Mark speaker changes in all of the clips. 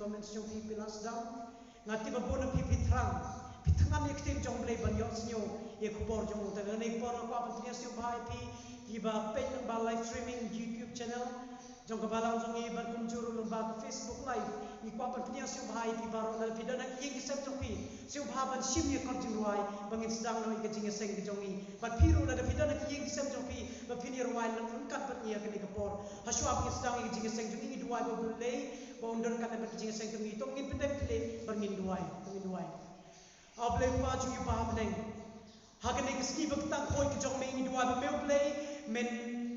Speaker 1: comments jong pi pilas dam ngati babon pi pitrang pitrangan ek tim jong blai ban yo snyo ye khobor jong ta ne por ko apa tnia sio bhai pi iba page ba live streaming YouTube channel jong ka balang jong i ban kunjuru lomba Facebook live i ko apa tnia sio bhai pi baro na video na ye gisem jong pi sio bha ban sim ye kon jing ruai bangin sedang no i ka jing seng ki jong i ban piru na da video na ye gisem jong pi ba pini ruai na kat ban ye ka ni ka por haswa bangin sedang i jing seng jong i duai ba bulai ba undon kan ba jing seng jong i to ngin pendek le bangin duai ablay pa jung i ba bneng hagane kiski bagtang khoi ki jong me ni duai ba meu play men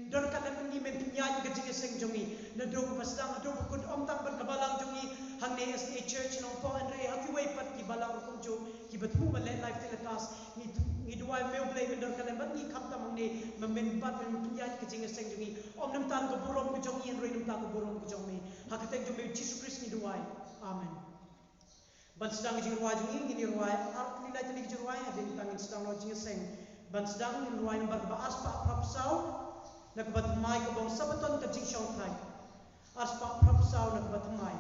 Speaker 1: don kan ni men nya ni ka jing seng jong i na do ko pasdang do ko kun om tang ban ka balang jong i hang ne as a church no po andre haki wei pat ki balang kun jo ki batmu ba le life telecast ni duai meu play men don kan ban ni kham tam ne men pat men nya ni ka jing seng jong i om nam tan ko burom ko jong i roi nam ta ko burom ko jong me hakatek jong me Jesus Christ ni duai amen ban sedang jing ruai jing ini ruai art ni lai tani jing ruai ada tangin sedang lo jing seng ban sedang ni ruai number ba as pa prap sau nak bat mai ko bong sabaton ka jing shong thai as pa prap sau nak bat mai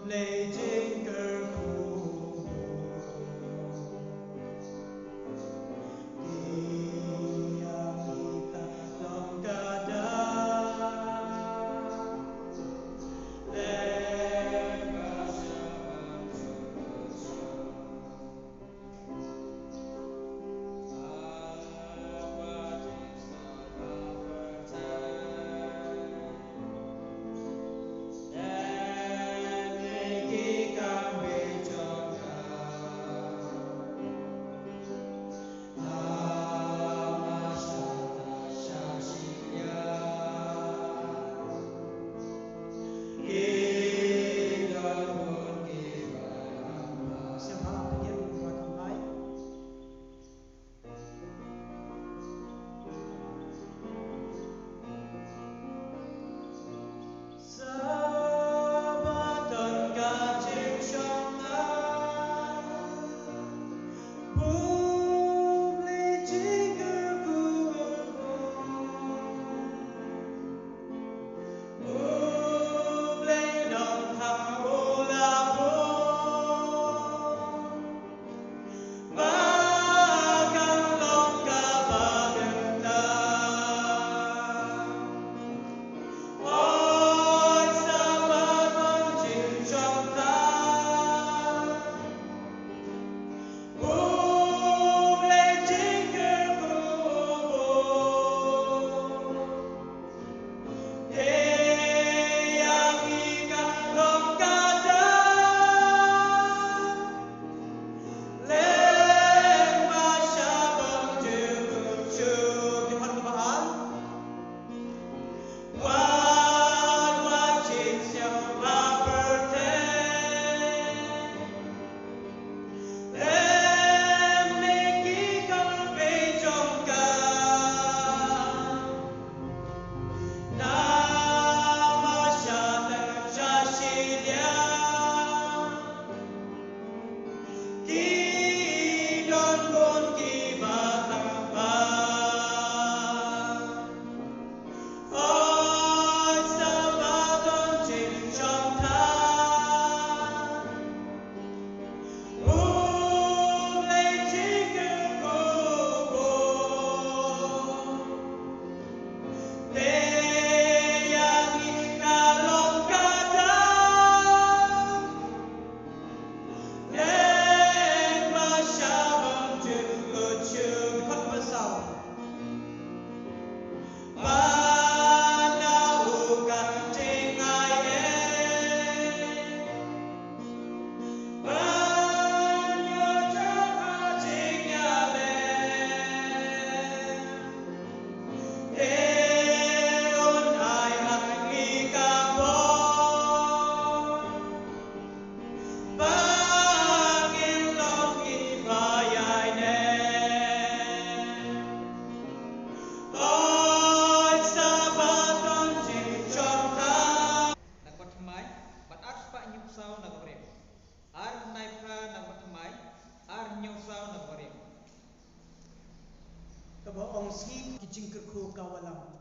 Speaker 1: lê trên cờ ong skip kijingker ko kawalam.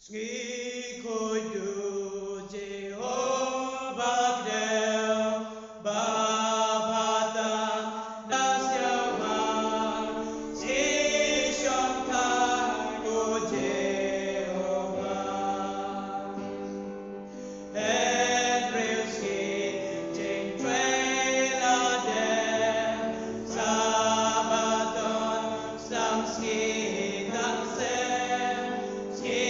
Speaker 1: Ski koidu Jehovah Grel Babata Nasyawan Si Shomkai O Jehovah Henry Ski Jing Traila Den Sabaton Stam Ski Tansen Ski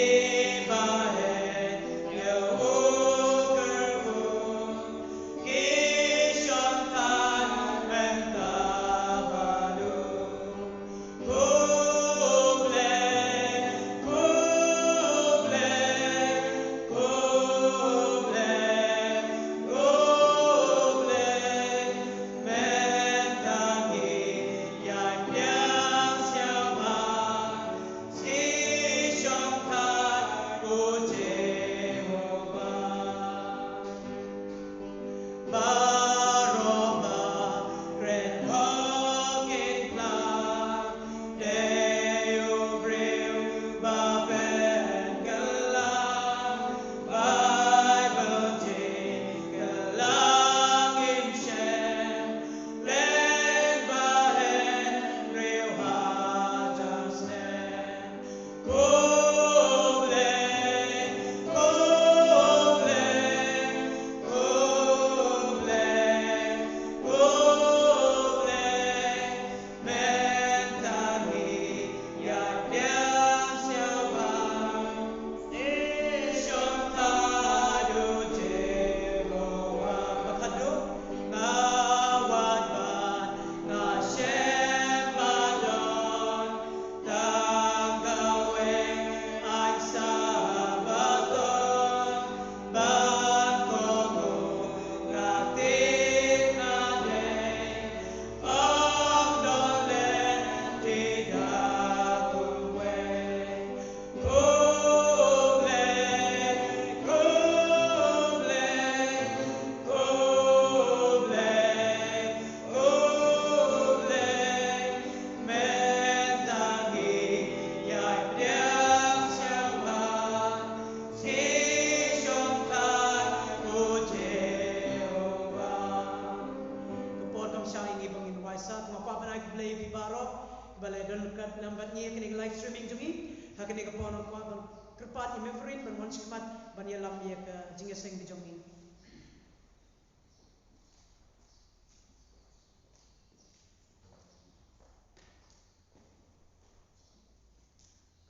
Speaker 1: live streaming jungi hakini kapon kwa ban kerpat imefrin ban monskmat ban yalam ye ke jingeseng di jungi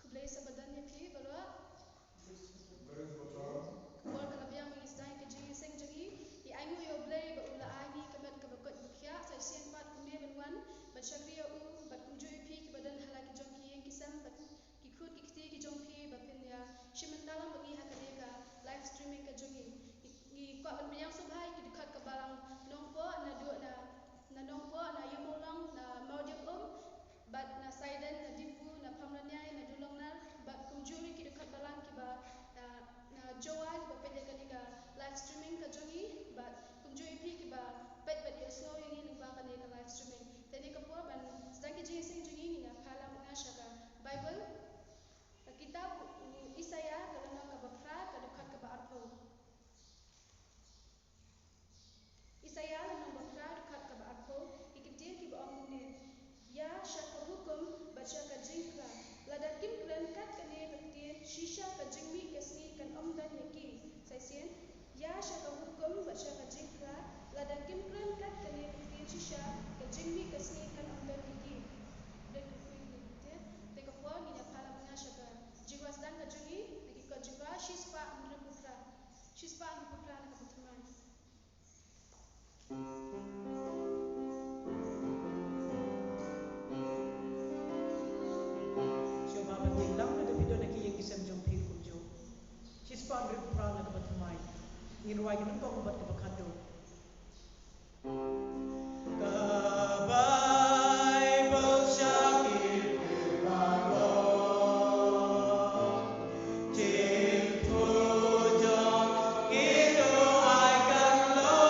Speaker 2: kublai sabadan ye pi balwa bol kana biang mengisdai ke jingeseng jungi I aingu yo blai ba ula ani kamat ka bakot bukhya sai sen pat kumne benwan ba shakriya u ba kumju pi ki badan halaki jongi yang kisam ba ki khut ki kti ki jongpi ba pinya shimandalam bagi hakane ka live streaming ka jongi I kwa ban biang subhai ki dikat ka balang nongpo na du na nongpo na yumolang na maudium bat na saidan na dipu na pamranyai na dulongnar bat kumjuri ki dikat balang ki ba na jowa ki ba pede ka live streaming ka jongi bat kumjuri pi ki ba pet bat yasno yang ni ba ka live streaming tani ka po ban sedang ki jingi sing jongi ni na phala mengasha ka bible kitab Isaya kalana ka bapra ka dikat ka ba arpo Isaya lana bapra dikat ka ba arpo ikitir ki ba omune ya shaka hukum baca ka jingkra ladakim kran kat kane baktir shisha ka jingmi kasni kan omdan yaki saisien ya shaka hukum baca ka jingkra ladakim kran kat kane baktir shisha ka jingmi kasni kan omdan yaki dan kuih baktir teka po ni ya phala mengasha ka jiwa sedang ka jungi lagi ka jiwa shispa amre putra na ka putraman
Speaker 1: Lang na video na kiyang isang jong pinkumjo. Shispan rin pra na kabatumay. Nginuway ka ng pangumbat kabakado. Ka-Bible Shakir Kumaro Jim Pujong Ito ay kanlo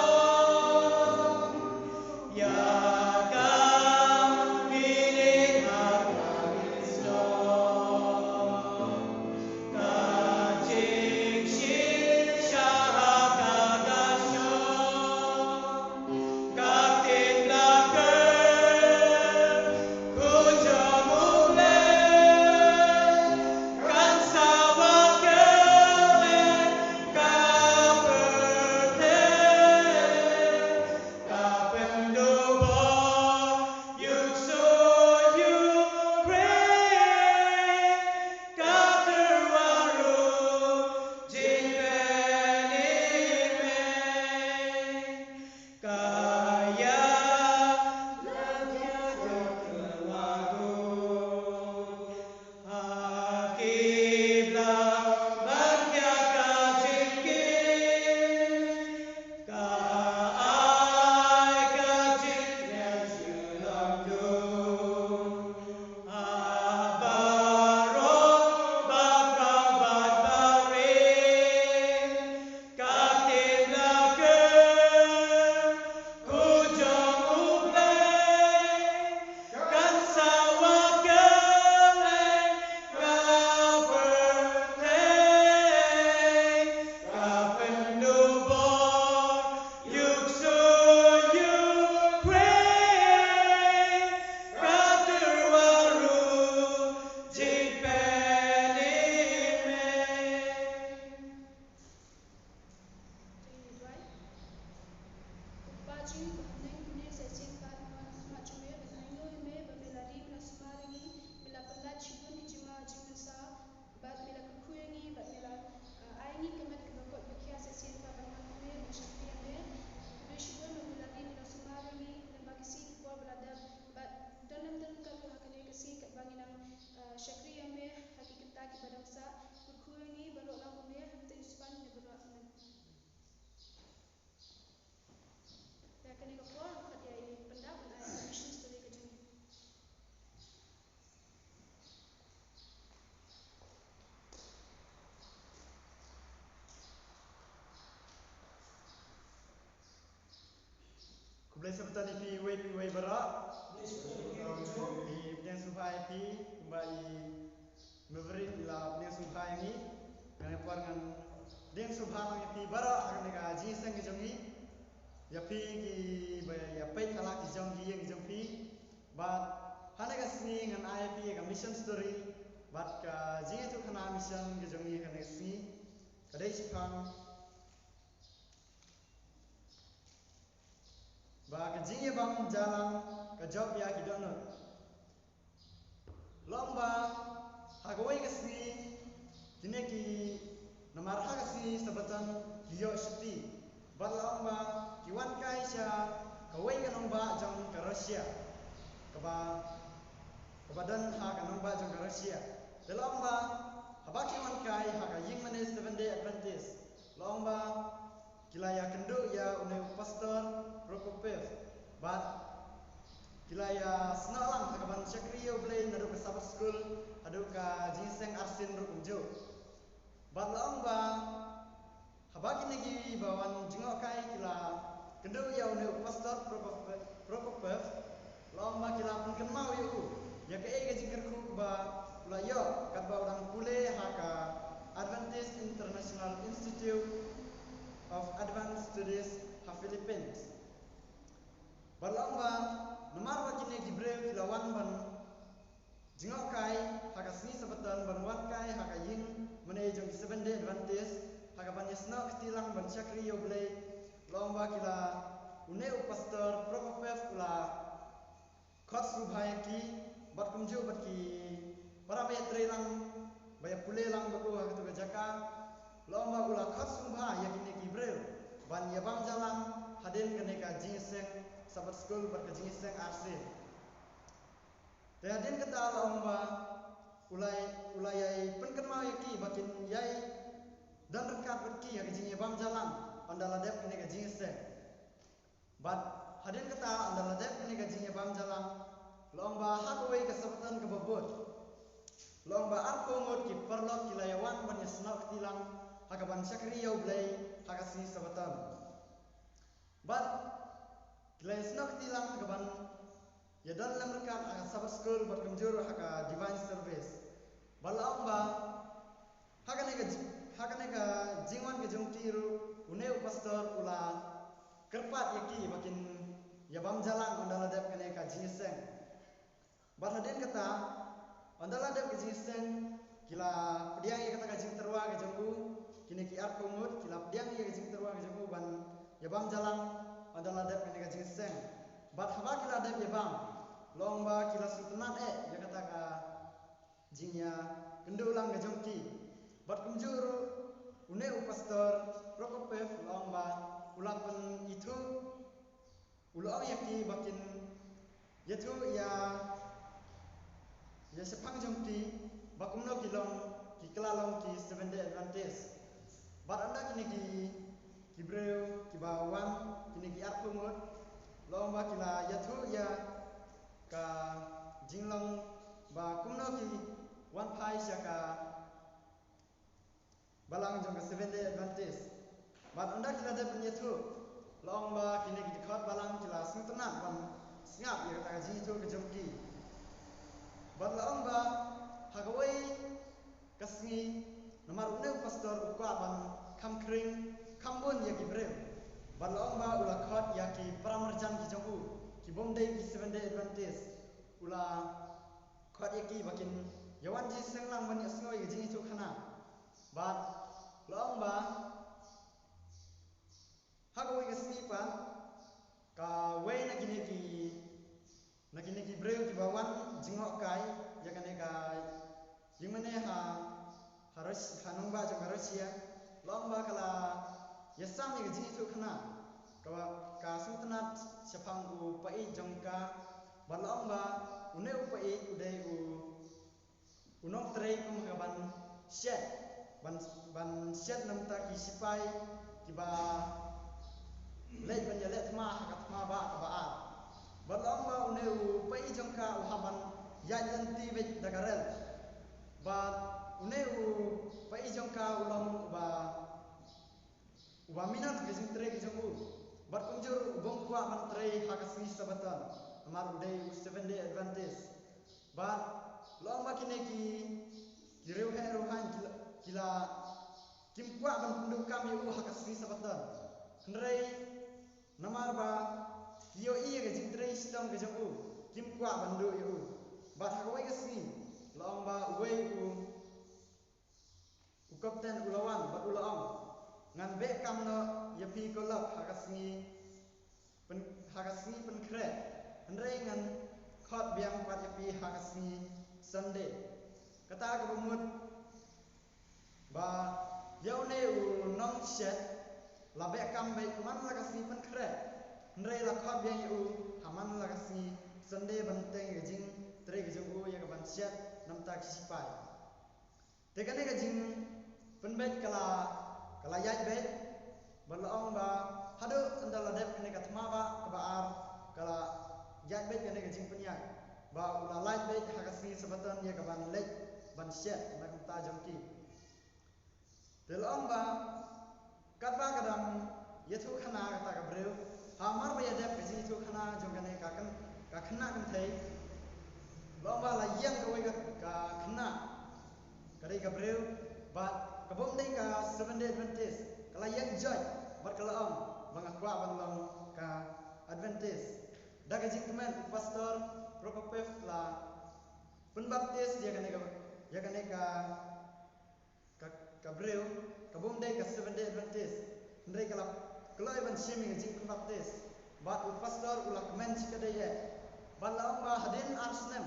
Speaker 3: sebetan pi wei bara di pilihan suhai pi kembali memberi la pilihan suhai ni dengan perangan dengan suhai yang pi bara akan nega jinseng kejongi ya pi ki ya pai thalak kejongi yang kejongi but hana kasni dengan IP ka mission story but ka jingi tu kana mission kejongi kana sini kadai sipang ba ka jingi bang jalan ka job ya kidono lomba hagoi kasni kine ki namar hagasi sabatan hiyo shti ba lomba kiwan kai sha kawai ka lomba jang ka Russia ka ba kebadan ha ka lomba jang ka Russia de lomba habaki wan kai ha ka ying mane 7-day Adventist lomba kilaya kendu ya une pastor Prokopev but kilaya senalang hakaban syakriyo blay nadu ke Sabbath school adu ka jinseng arsin rukumjo but lomba habaki negi bawan jingokai kila kendu ya une pastor Prokopev lomba kila pun kenmau yu ya ke ega jingkerku ba la yo kat ba orang kule haka Adventist International Institute of Advanced Studies ha Philippines. Balamba nomar wajine Gibril kilawan ban jingokai haka sini sebatan ban watkai haka ying mane jong 7-day Adventist haka ban yasna ketilang ban syakri yoblay lomba kila uneu pastor Prokopev kula khot subhayaki bat kumju bat ki para bay trelang bay pule lang baku haka tu jaka lomba ula khot subha yakini Gibril ban yabam jalan hadin kene ka jinseng Sabbath school bar ka jinseng arsin te hadin kata lomba ulai penkenmau yaki bakin yai dan rekat berki ya jing yabam jalan andala dep kene ka jinseng bat hadin kata andala dep kene ka jing yabam jalan lomba hakoi ka sabatan ka babot lomba arpomot ki perlok kilayawan ban yasna ketilang hakaban syakriyo blay hakasni sabatan but kilay snok tilang hakaban ya dan lam rekan haka Sabbath school bat kemjur haka divine service balamba hakanega jingwan ke jongtiru uneu pastor ula kerpat yaki bakin yabam jalan ondala dep kene ka jinseng bat hadin kata ondala dep ke jinseng kila pediang ye kata ka jing terwa ke jongku kini ki ar kumut kila pediang ye ke jing terwa ke jongku ban yabam jalan ondala dep kene ka jinseng bat haba kila dep yabam lomba kila sultanat ye kata ka jingya kendulang ke jongki bat kumjuru uneu pastor Prokopev lomba ulapan itu ulang yaki bakin yaitu ya sepang jongki bakumno kilong ki kelalong ki 7-day Adventist bat anda kini ki Gibril ki bawan kini ki arpumut lomba kila yaitu ya ka jinglong ba kumno ki wan pai syaka balang jong ka 7-day Adventist bat anda kila de penyatu lomba kini ki khot balang kila sungtenat ban singap ya kata ji itu ke jongki bat lomba hagawai kasni nomor uneu pastor ukwa ban kamkring kambun ya Gibril bat lomba ula khot ya ki pramarjan ki jongku ki bomdai ki 7-day Adventist ula khot ya ki bakin yawan ji senglang ban yasngoi ke jing itu khana bat lomba hagawai kasni pan ka wei na kini ki breu ki bawan jingok kai ya kane ka yimane harus hanung ba jong Rusia lomba kala yasam ni jing itu khana ka sultanat sepang u pai jongka balomba uneu pai udai unong trei kum ka ban shet ban shet nam ta ki sipai ki ba lei ban ya let ma ka ma ba ka ba a balomba uneu pai jongka uhaban yan ti bet dagarel ba uneu pai jongka ulong ba minat ke jing trei ke jongku Bat kunjur bong kwa mantrai hakasni sabatan. Amar day 7 day Adventist. Bat long makine ki reu he ruhan kila kim kwa ban penduk kami u hakasni sabatan. Hendrai namar ba yo iya ke jingtrai sidang ke jong u kim kwa bandu u. Bat hakawai kasni long ba uwei u kapten ulawan bat ulaong ngan be kam no yapi kolak hakasni penkre hendrai ngan khot biang pat yapi hakasni Sunday kata ke bumut ba yaune u nong shet la be kam be man la kasni penkre hendrai la khot biang u haman la kasni Sunday banteng gejing tre gejing u ya ban shet nam tak sipai tekane gejing penbet kala yai bet berlaong ba hadu andala dep kene katma ba kebaar kala yai bet kene gejing penyai ba ula light bet hakasni sebatan ya kaban lek ban shet nak ta jongki berlaong ba katba kadam yethu khana kata kabreu hamar ba ya dep gejing yethu khana jong kene ka khana kan thei lomba la yang ka khana kari kabreu ba kabom dei ka 7 day Adventist kala yang joy bar kala om mangakwa banlong ka Adventist daga jingmen pastor propopef la penbaptis dia kane ka breu kabom dei ka 7 day Adventist ndrei kala ban shiming jing penbaptis ba pastor ula kemen sikadeye banlong ba hadin arsnem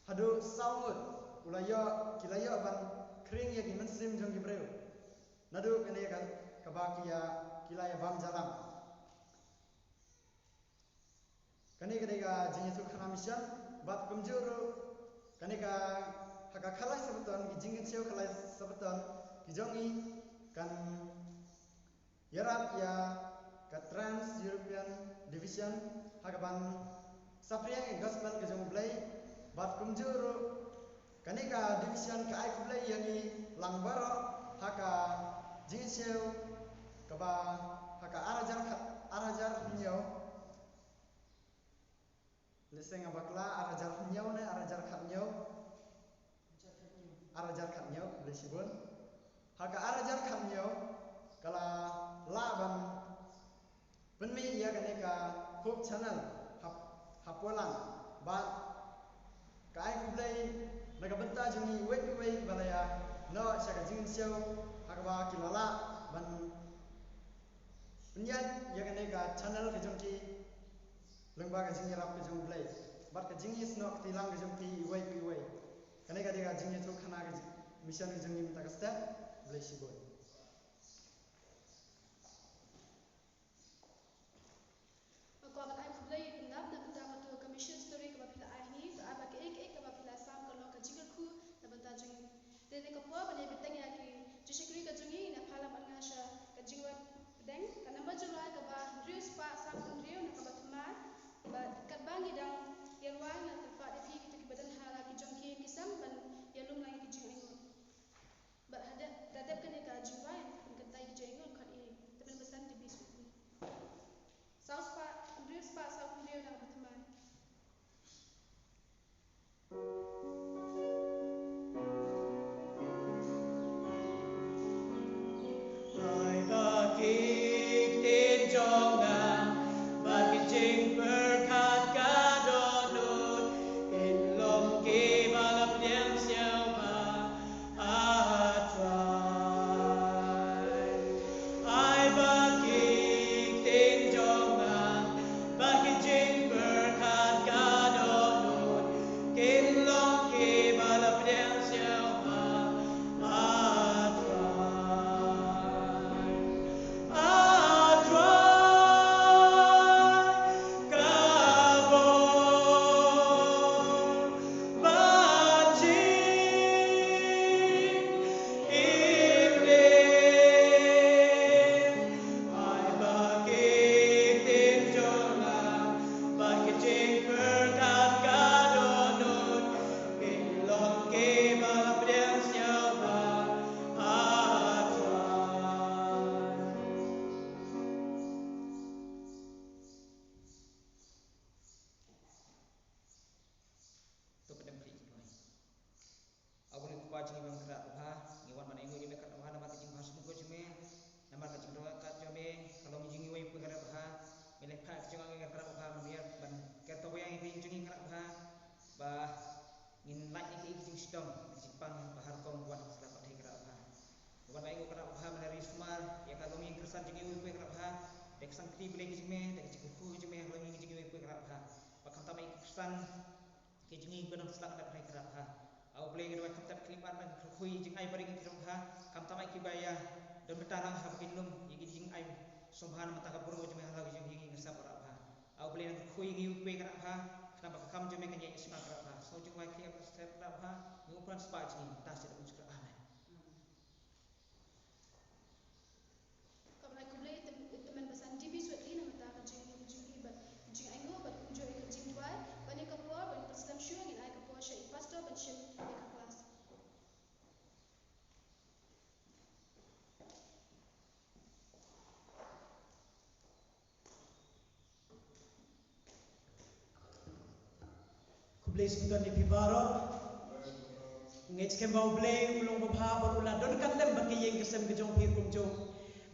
Speaker 3: hadu saud ula yo kilaya ban kring ya gimen sim jong gibreu nadu kene kan kabakia kilaya bam jalam kane ga jingi tu khana mission bat kumjuru kane ga haka khalai sabaton gi jingin seo khalai sabaton gi jongi kan yarap ya ka Trans European Division haka ban sapriang gospel ke jong blai bat kumjuru kanika division ka ai kublai yangi langbaro haka jinseu kaba haka arajar nyau leseng abakla arajar nyau ne arajar khat nyau arajar khat nyau lesibun haka arajar khat nyau kala laban penmi ya kanika hope channel hapolang ba kai kublai nagabenta jungi wei balaya no saka jing seo hakaba kilala ban penyat ya kane ka channel ke jongki lengba ka jing rap ke jong blai bat ka jing is no tilang ke jongki wei kane ka diga jing tu khana ke mission ke jong minta ka step blai sibon
Speaker 2: Ko abat ai kublai pendap na benta matu commission story ka bapila ai ni ka aba ke ek ka bapila sam ka lo ka jingal khu na benta jungi dene ka po bane bitang ya ki jishikri ka jungi na phala man ngasha ka jingwat deng ka namba julai ka ba rius pa sam kun riu na ka batma ba kat bangi dang yerwai na tafa de fi ki badan hala ki jongki ki sam ban yalum lang ki jing aingo ba hada dadap kane ka
Speaker 4: sakti boleh kijime dan kijku kijime langi kijime pe kerap ha pakam tamai Khristan kijingi benang selak dak hai kerap ha au boleh kedua kaptap klipan dan kui jingai baring kerap ha kam tamai kibaya dan betarang ha pakinlum yigi ai subhan mata kapur kijime halau kijingi ngesap kerap ha au boleh kui ngi pe kerap ha tanpa kam jime kanya isma kerap ha so jingwai kia step kerap ha ngupan spa jingi tas dak uskra amen.
Speaker 2: Kabla kublai teman basan dibi suat lina mata kajing bat jing aingo bat kunjo kajing tuai bani kapua ban paslam syua ngin ai kapua syai pastor ban syai eka kelas.
Speaker 1: Kublai sebutan di pibaro ngej kembau blai ulong babha barula don kan lem bat kiyeng kesem kejong pir kumjo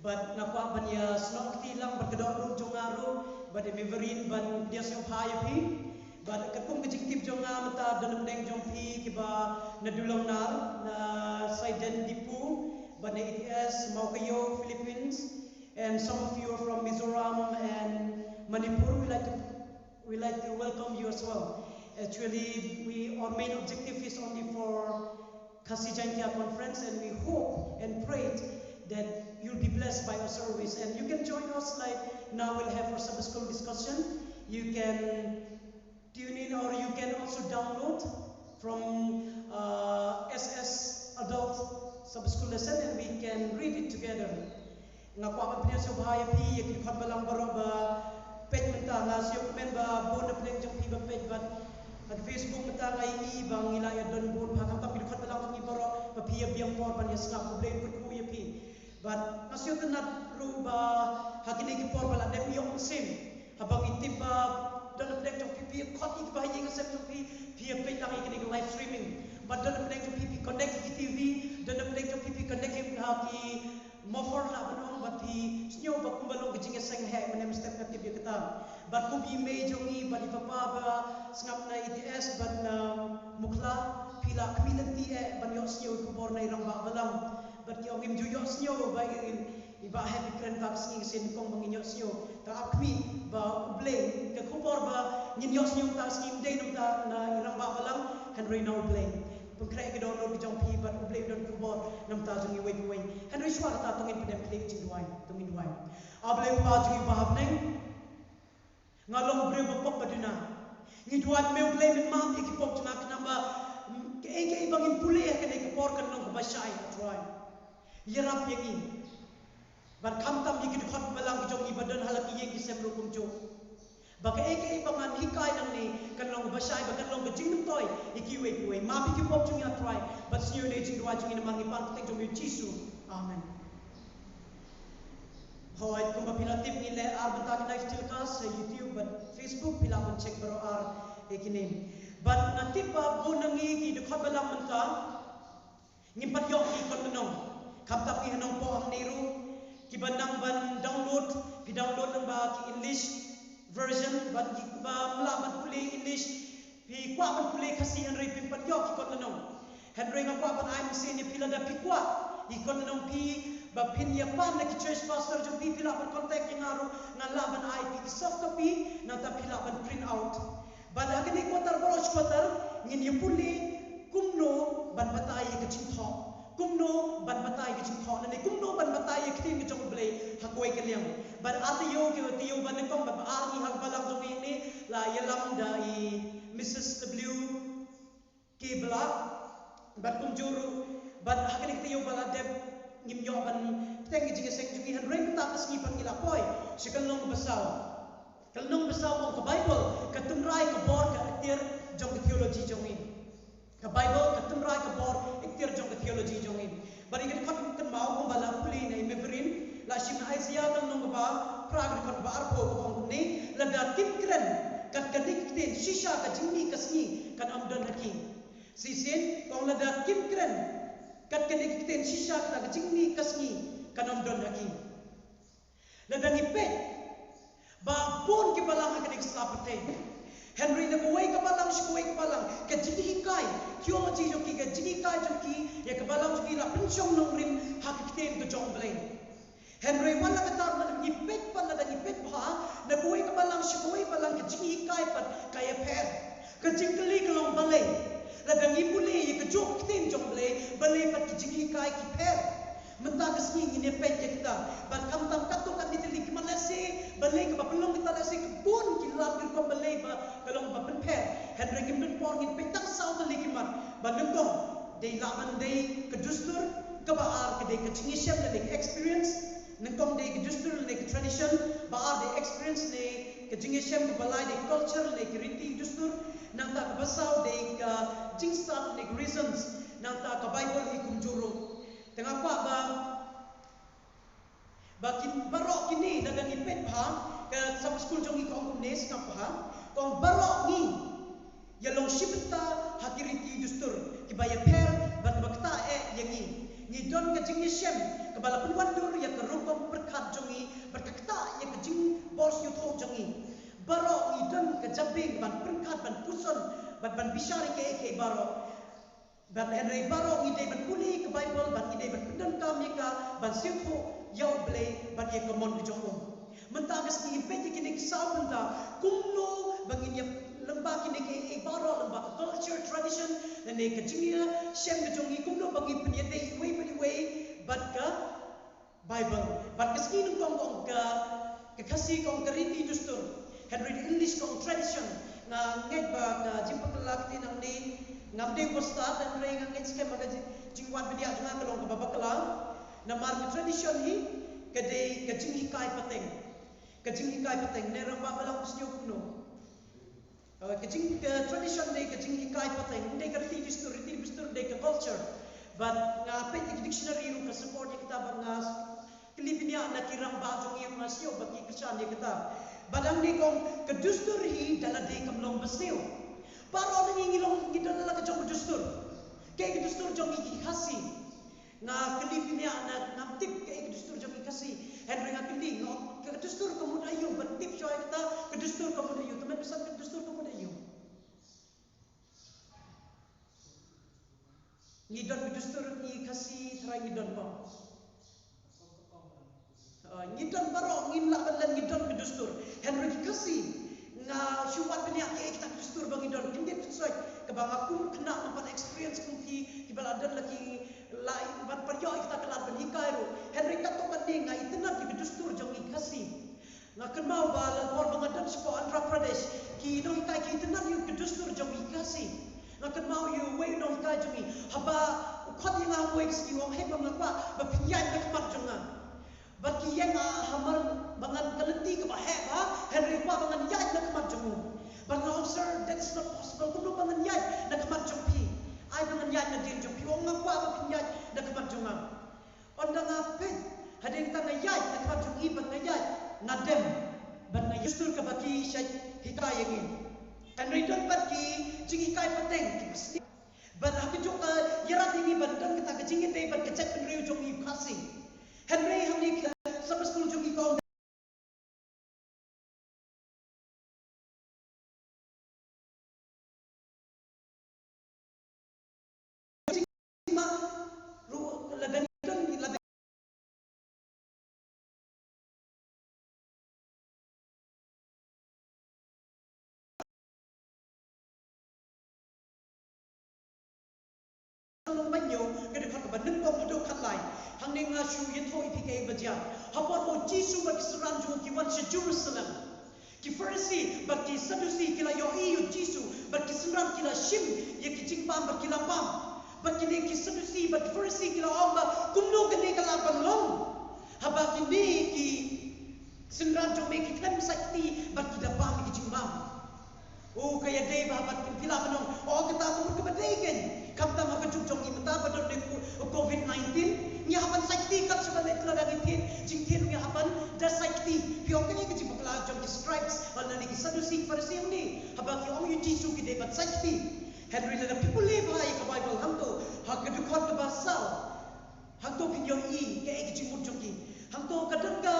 Speaker 1: bat nakwa ban ya snok tilang berkedor rum jongaru bat meverin ban dia sio phaya pi bat kekum kejing tip jonga mata dalam deng jong pi kiba nadulong nar na saiden dipu ban ETS mau kayo Philippines and some of you are from Mizoram and Manipur. We like to welcome you as well. Actually, our main objective is only for Kasi Jankia conference, and we hope and pray that you'll be blessed by our service. And you can join us, like now we'll have our Sabbath school discussion. You can tune in, or you can also download from SS Adult Sabbath school lesson, and we can read it together. Ngakwa pa pinyo bahaya pi yakikot balang baro ba page menta nga siyo men ba bona pleng jong pi ba page ba at Facebook menta nga i bang ilaya don bon pa kam pinukot balang jong baro ba pi biang por ban yasna problem put ku ya pi but nasiyo tenat ru ba hakini ki por bala dem yong sim habang itib ba don pleng jong pi khot ik ba yeng sem jong pi page lang ikini live streaming ba don pleng jong pi connect ki TV don pleng jong pi connect ki mofor la banong bat hi snyo ba kumbalong kejing seng he menem step na tibya kata bat kubi me jongi bat papa ba sngap na ETS bat na mukla pila community ban yo snyo kubor na irang ba balang bat yo ngim ju yo snyo ba in iba happy kren tak sing sin kong bang yo snyo ta akmi ba uble ke kubor ba ngin yo snyo ta sing day nam ta na irang ba balang Henry now uble pengkrai ke download ke jong pi bat uble don kubor nam ta jong iwe iwe Henry shwa ta tungin pedem klik jing duai tungin duai able pa jong bahab neng ngalong bre bopop badina ngi duat me uble min mam iki pop jong ak namba ke ke bangin pule ke ne kubor kan nong ba shai try yerap yegi bat kam tam yegi khot balang ke jong ibadan halaki yegi sem rukum jo baka eke bangan hikai nang ni kan long basai bakan long jing toy ikiwe kuwe ma biki pop jung ya try but snew ne jing dua jung ni mangi pan tek jung jisu amen hoy kum ba pilatip ni le ar bata live telecast sa YouTube but Facebook pila pun check baro ar ekini but natip ba bunangi ki de khot balang manta ngimpat yok ki kon nong kam tapi hanong po am niru ki banang ban download pi download nang ba ki English version but ba melaban puli English pi kwa ban puli kasi Henry pi pat yo ki kon nong Henry nga kwa ban ai mesin ni pila da pi kwa i kon nong pi ba pin ya pan na ki church pastor jom pi pila ban contact ki ngaru nga laban ai pi soft copy na ta pila ban print out ba da ni quarter boros quarter ngin yu puli kumno ban batai ke chin tho kumno ban batai ke chin tho na ni kumno ban batai ke tin ke jong blai hakoi ke liang ban atiyo ke atiyo ban kong ba argi hak balang jong ni la yelam da I Mrs W ke blak ban kum juru ban hakini tiyo bala deb ngim yo ban teng ji sek juki han reng ta kasni pan ila poi sikalong basaw kalong basaw mo ka Bible katumrai ka bor ka atir jong theology jong in ka Bible katumrai ka bor iktir jong theology jong in bari kan khat kan mau ko bala puli nei meverin la sim na Isaiah kan nong ba prag kan ba ar ko ko ni la da tim kren kat kadik tin shisha ka jingni kasni kan amdan hakim sisin kong la da tim kren kat kadik tin shisha ka jingni kasni kan amdan hakim la da ni pe ba pun ki balang ka dik slapate Henry na kuway ka balang shkuway ka balang ka jini kai theology jo ki ka jini kai jo ki ya ka balang jo ki la pensyong nong rim hakikten to jong blame Henry wala ka tar na ni pet pa na ni pet pa balang shikoi balang kejing ikai pat kaya per kejing keli kelong balai lagang ibule ye kejok ktin jong balai pat kejing ikai ki per mentah kesni ini pet kita ban kam tam kato kan diteli kemalase balai ke bapelong kita lase kebun kilap ke balai ba kalong bapen per henry kimben por ngin petak sau teli kimat ban ngong dei laman dei kedustur ke baar ke dei kejing isem le experience nengkong dei kedustur le tradition baar dei experience le kejing isem ke balai dei culture le riti dustur nang tak basau dei ke jing start le reasons nang tak ke bible ikum juro tengah kuat bakin barok kini dagang ipet paham ke sama skul jong ikong kumnes kang paham kong barok ni yalong shibta hakiriti dustur kibaya per bat bakta yangi ni don ke jing shem ke bala penwandur ya ke rungkong perkat jongi berkata ya ke jing bos yutho jongi barok ni don ke jabing ban perkat ban puson ban bishari ke barok ban henry barok ni dei ban kuli ke bible ban ide ban pendan kamika ban sifu yau ble ban ye komon ke jong mentah gas ni pe kini kisau mentah kumno bangin ya lembah kini ke barok lembah culture tradition dan ne ke jingia shem ke jongi kumno bagi penyede way bat ka bible bat keski nung kong ke kasih kong keriti dustur henry english kong tradition na nget ba na jimpakelak tinang ni ngamde posta dan reng nget skem maga jingwan bedia junga kelong ke babakala na mar tradition hi kede kejing hikai pateng ne ramba balang usnyo kuno kejing tradition de kejing hikai pateng de kerti dustur de ke culture but nga pet dictionary ru ka support kita bangas kelipinia na kirang bajong yang masyo bagi kesan dia kata badang ni kong kedustur hi dalam de kamlong beseu paro ni ngilong ngidon la ka jong kedustur ke kedustur jong iki khasi nga kelipinia na ngaptip ke kedustur jong iki khasi henry ngapili ngo kedustur kemuda ayu bertip joy kata kedustur kemuda ayu teman pesan kedustur kemuda ayu ngidon kedustur ni khasi thrai ngidon pa ngidon baro ngin la balan ngidon kedustur henry kasi nga syuat benia ke kita kedustur bang ngidon kindip sesuai ke bang aku kena nampak experience kunti di baladan lagi lai ban peryo kita kelar ben hikai ro henry kato kande nga itenat di kedustur jong kasi nga kenmau bala bor bangadan sepo Andhra Pradesh ki no hikai ki itenat yu kedustur jong kasi nga kenmau yu we no hikai jongi haba khot yang ngwe ki wong he bang kwa ba pinyai ba kemat jonga bagi yang hamar bangan kelenti ke bahaya Henry pa bangan yai nak kemat jemu but no sir that's not possible kuno bangan yai nak kemat jempi ai bangan yai nak din jempi wong ngapa ba pinyai nak kemat jonga ondang apet hadin ta na yai nak kemat jung iban na yai ngadem ban na yustur ke bagi syai hikai yang ini Henry don bagi jingi kai pateng pasti ban aku jok yarat ini ban don kita kejingin dei ban kecet penriu jong i khasi Henry hamni sama skul jong ikong ma ru ladan don ladan long banyo ke dekat bandeng kong ado khat lai hang ning shu yin tho ipike baja hapon o jisu ba kisran ju ki wan se Jerusalem ki Pharisee ba ki Sadducee ki la yo yu jisu ba ki sunram ki la shim ye ki jing pam ba ki la pam ba ki ne ki Sadducee ba ki Pharisee ki la om ba kumno ke ne ka la ban long haba ki ne ki sunram jo me ki khlam sakti ba ki da pam ki jing pam oh kaya dei ba ba ki pila manong o kita ko ke badegen kam ta ma ka juk jong imta ba don de COVID-19 nya hapan sakti kat sebagai keluarga gitin jingtin nya hapan da sakti pioknya ke jing bakla jong di stripes ala ni Sadducee Pharisee ni haba ki om yu jisu ki de bat sakti Henry la people live high ka Bible hamto ha ke dukot ke basal hamto pinyo I ke ek jing mut jong ki hamto kadang ka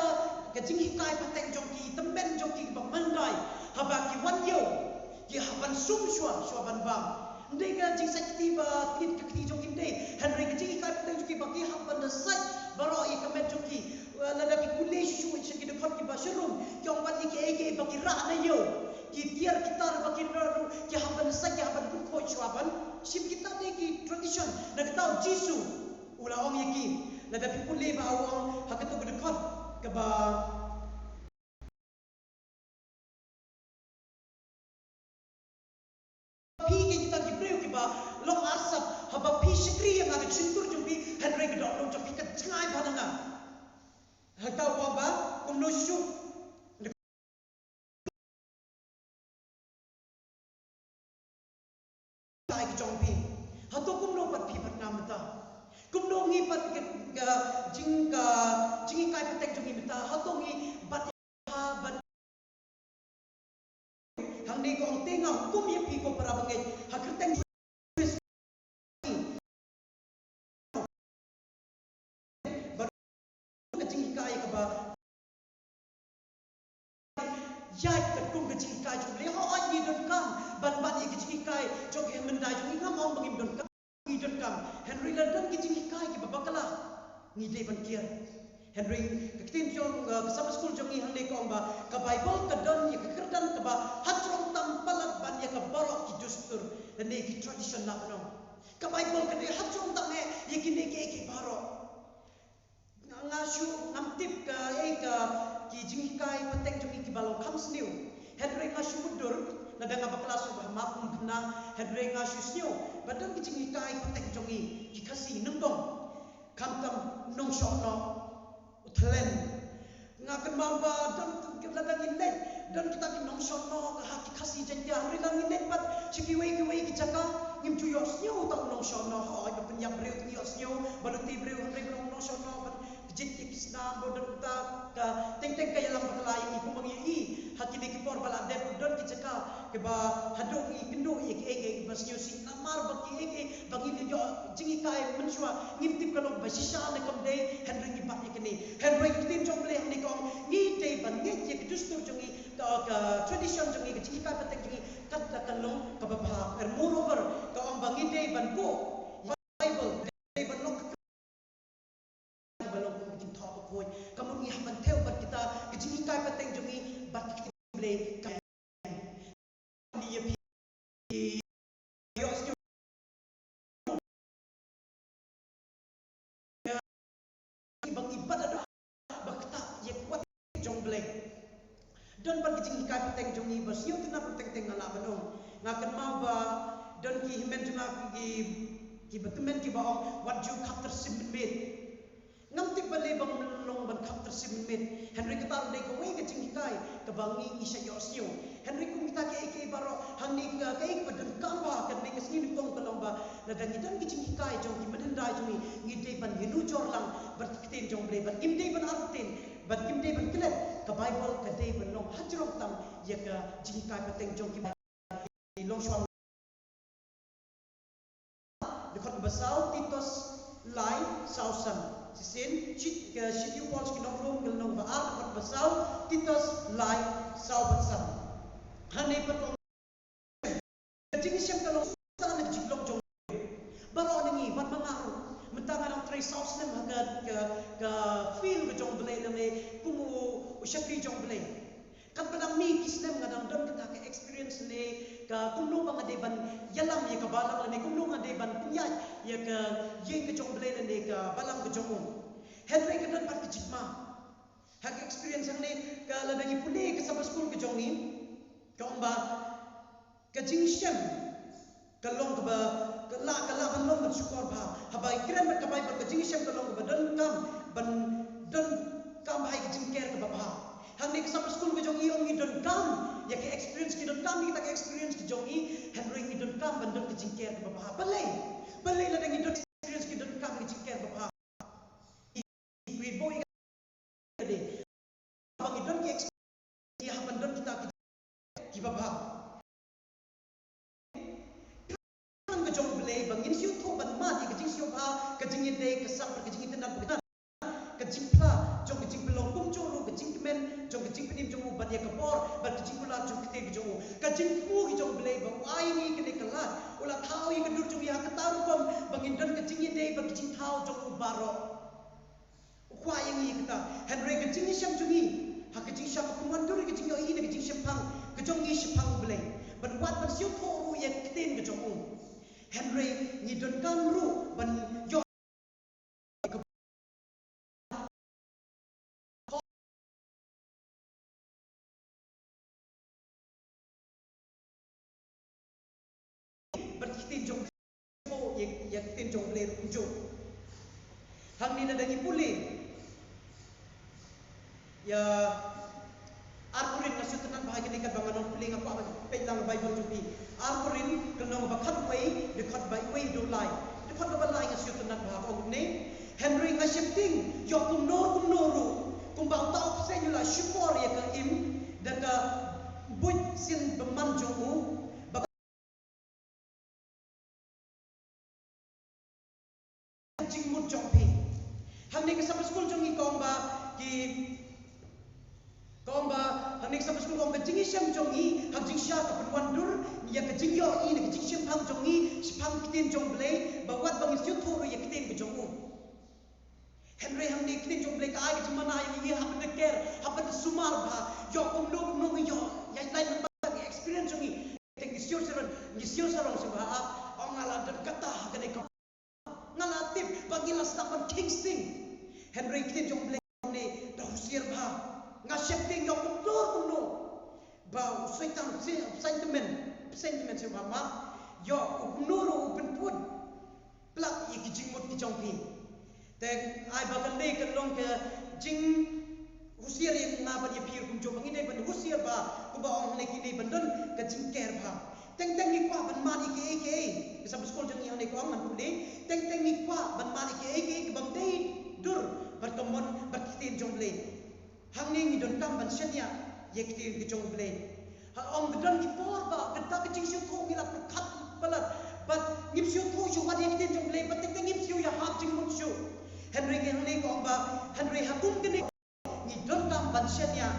Speaker 1: ke jing hikai pateng jong ki temben jong ki ba mandai haba ki wan yo ki hapan sum shwa ban bang ndai ka jing sakti ba tit ka ti jong inde Henry ka jing kai pateng jong ki ba ki hapan da sai baro I ka met jong ki la da ki kule shu ki de khot ki ba shrum ki ong ban ki eke ba kira na yo ki tiar kita bagi ro ki haban saja haban ku ko chuaban sim kita de ki tradition na kita Jisu ula ong yaki la da people le ba awang hakato ko dekat ke ba pi ke kita ki breu ki ba long asap haba pi shikri yang ada cintur jumpi henry ke dok long jumpi ke cengai badanga hakau wa ba kum no shu tai ke jompi hato kum no pat pi pat nam ta kum no ngi pat ke jingi kai patek jumpi mata hato ngi bat ha bat hang ni ko ang tenga kum ye pi ko para bangai hakrteng yai kat kum ke jingi kai jom le ho ai ni don kam ban ban ye ke jingi kai jok he mendai jom ngam ong bangim don kam ni don kam henry london ke jingi kai ke babakala ni de ban kier henry ke tin jong ke sama school jong ni han le ko ba ka bible ka don ye ke kerdan ka ba hatrong tam palat ban ye ka borok ki dustur dan ne ki tradition na no ka bible ka de hatrong tam he ye ki ne ke baro ngashu ngamtip ka ka ki jingi kai patek jumi ki balong khams new henry ngashu mudur na danga baklas ba mapum bna henry ngashu snew badang ki jingi kai patek jumi ki khasi nungdong kamtam nong shok no uthlen ngakan mamba dan ladang inlet dan kita ki nong shok no ha ki khasi janja henry lang inlet pat chiki wei ki chaka ngim chu yo snew ta nong shok no ha ai penyap breu ni yo snew baluti breu henry nong shok no jit ki Khristan bodon ta ka teng kaya lam bakla ini kumangi i hakini ki por bala de don ki chaka ke ba hadok i kendo i ke basnyo si namar baki ke bagi ni yo jingi kai menshwa ngim tip kalong ba shisha ne kam de henry ki ba ikni henry ki tin jong le ni ko ni te ban nge ye ki dustur jongi ka tradition jongi ki jingi kai patek jongi kat ta kalong ka ba ba moreover ka ong bangi de ban ko bible de ban lok balong ko jing thok ko kamu ni haban theo bat kita ke jingi kai pateng jongi bat ki ble kai ni ye pi yo syo bang ibadah bakta ye kuat jong ble don ban ki jingi kai pateng jongi bas yo tina pateng teng ala banong ngakan mau ba don ki himen juna ki betumen ki ba wat ju khap ter sim mit ngam tik bale bang long ban khap ter sim mit henry ka tar dei ko we ka jingi kai ka bangi isa yo sio henry kum kita ke baro hang ni ka ke padan kamba ka ni ka sini tong ka long ba la dan idan ki jingi kai jong ki madan dai jong ni dei ban hinu jor lang bertikten jong ble ban im dei ban arten ban im dei ban klet ka bible ka dei ban long hajrong tam ya ka jingi kai pateng jong ki long shwang dekat basau titos lai sausan sisin chit ke shitiu pol skinong room gelong ba ar dekat basau titos lai sausan hane patong jingi syam kalong sana jiklong jong baro ningi ban mangaru mentang ang tray sauce nem hagat ka feel ke jong ble ne kumu usyakri jong ble kan padang mi kisnem ngadang don kita ke experience ne ka kumno bang ade ban yalam ye ka balang ne kumno ade ban punya ye ka ye ke jong ble ne ka balang ke jong henry ka dan pat ke jikma hak experience ne ka ladangi pule ke sama school ke jong ni ka omba ka jingshem ka long ka ba ka la ban long ban syukur ba habai kren ka bai ka jingshem ka long ka dan kam ban dan kam hai ke jingker ka ba hang ni sama school ke jong i ong i don kam ya ke experience ki don kam kita ke experience ki jong i henry i don kam ban don ke jingker ke ba balai la dang i don experience ki don kam ke jingker ba i boy de bang i don ke experience ya ban don kita ki ba kan ke jong bele bang in siu tho ban ma di ke jing siu ba ke jing de ke sam ke jing tenan ke ke jing pla jong ke jing belong kum jong ru ke jing men jong ke jing penim jong ban ya ke bor ban ke jing pula jong ke te ke jong ke jing fu ke jong bele ba ai ni ke ne kalat ula thau i ke dur jong ya ke taru kom bang in don ke jing de ba ke jing thau jong baro kwa yang i ke ta henry ke jing syam jong i ha ke jing syam ku man dur ke jing yo i ne ke jing syam jong play unjuk. Hang ni ada puli. Ya Arkurin ngasih tenang bahagia dekat banganan puli ngapa apa pelang Bible jupi. Arkurin kena bakat way dekat by way do lie. Dekat balai ngasih tenang bahagia ni. Henry ngasih ting yo kum noru kum bau tau sen yula syukur ya ke im daka buj sin beman jongu jing mut jong pi. Hang ni ke sampai school jongi komba hang ni ke sampai school komba jingi syam jongi hang jing sya ka penwan dur ya ke jing yo i ne ke jing syam pang jongi spang kitin jong blay bawat bang istu thoro ya kitin ke jongu. Henry hang ni kitin jong blay ka ai ke mana ai ni happen de care happen de sumar bha yo kum no yo ya lain bang experience jongi teng istu sarong sebab ong ala de kata ke ne ngalatip bagi lastapan Kingston. Henry kitin jong blay ni dah usir bha ngasep ting yo kumno bau sentiment sebab ma yo kumno open put plak ye kijing mut ki jong pi teng ai bakan le kan long ke jing usir ye na ban ye pir kum jo bangi dei ban usir ba ku ba ong le ki dei ban don ke jing ker bha teng ni kwa ban ma ni ke sampai sekolah jeng yang ni ko man puli teng ni kwa ban ma ni ke bang dei dur berteman berkitin jong blay hang ni don tam ban senya ye kitin ki jong blay hang ong don ki por ba genta ke jing siu tho mi la khat balat but ngip siu tho ju ba ye kitin jong blay but teng ngip siu ya hap jing mut siu Henry ke hang ni ko ba Henry hakum ke ni don tam ban senya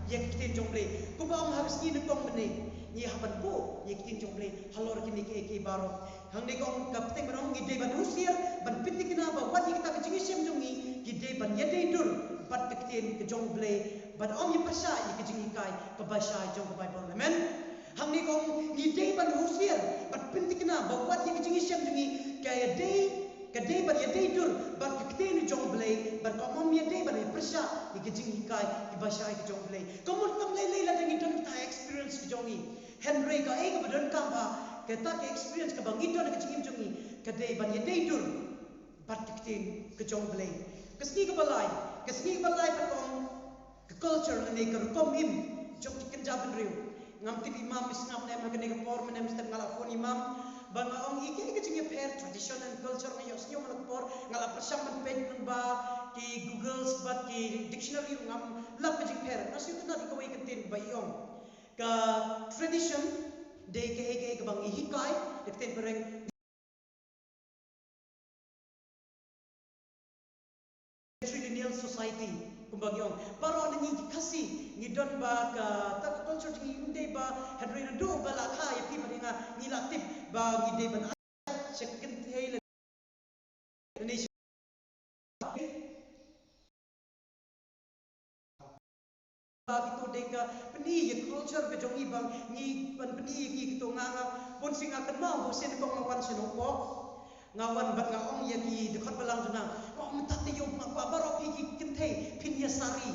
Speaker 1: ye kitin jong blay ku ba ong habis ni tong bene ni haban po ye kitin jong blay halor kini ke baro hang ni ko kapteng barong ni de ban usir ban pitik na ba wat kita ke jing siam jongi gide ban yade dur bat kitin ke jong blay ban om ye pasha ye ke jing kai ke basha jong Bible amen hang ni ko ni de ban usir bat pitik na ba wat ye ke jing siam jongi ke de ban yade dur bat kitin jong blay ban ko om ye de ban ye pasha ye ke jing kai ke basha ke jong blay komon kam le la dengi don ta experience ke jongi Henry ka e ke badon kam ba kita ke experience ke bang itu nak cingim jongi kedai ban ye dei dur bat kitin ke jong blay keski ke balai patong ke culture ni ke kom im jok kiken jaban riu ngam tip imam isngam ne ma ke por menem stem ngala phone imam bang ong ike ke cingim pair tradition and culture ni yos nyo malak por ngala persam ban page nang ba ki google bat ki dictionary ngam lap ke jing pair nasyu tu na di ko ikentin ba iong ka tradition de ke bang ihikai dekten pereng matrilineal society kumbagyong baro na ni kasi ni don ba ka ta culture ni inde ba henry na do ba la kha ya pi ba nga ni la tip ba ni de ban second hele ni itu deka peni ye culture ke jongi bang ni pan peni ki to nga pun sing akan mau sen ko ngawan sinopo ngawan bat nga ong ye ki dekat balang jana ko mentat yo ma ba baro ki kinte pin ye sari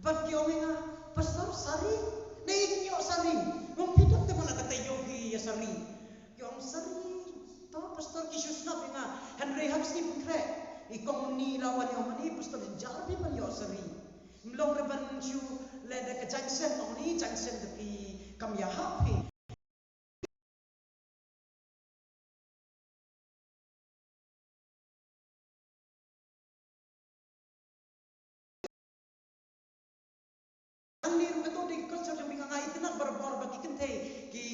Speaker 1: bat ki ong nga pastor sari nei ki yo sari ngom pitok te mana kata yo ki ye sari ki ong sari to pastor ki susna nga Henry habis ni pukre ikong ni lawan yo mani pastor jarbi man yo sari mlong reban chu le de ka junction ong ni junction de pi kam ya happy ang ni ru to de culture jong nga itna barbor bagi kente ki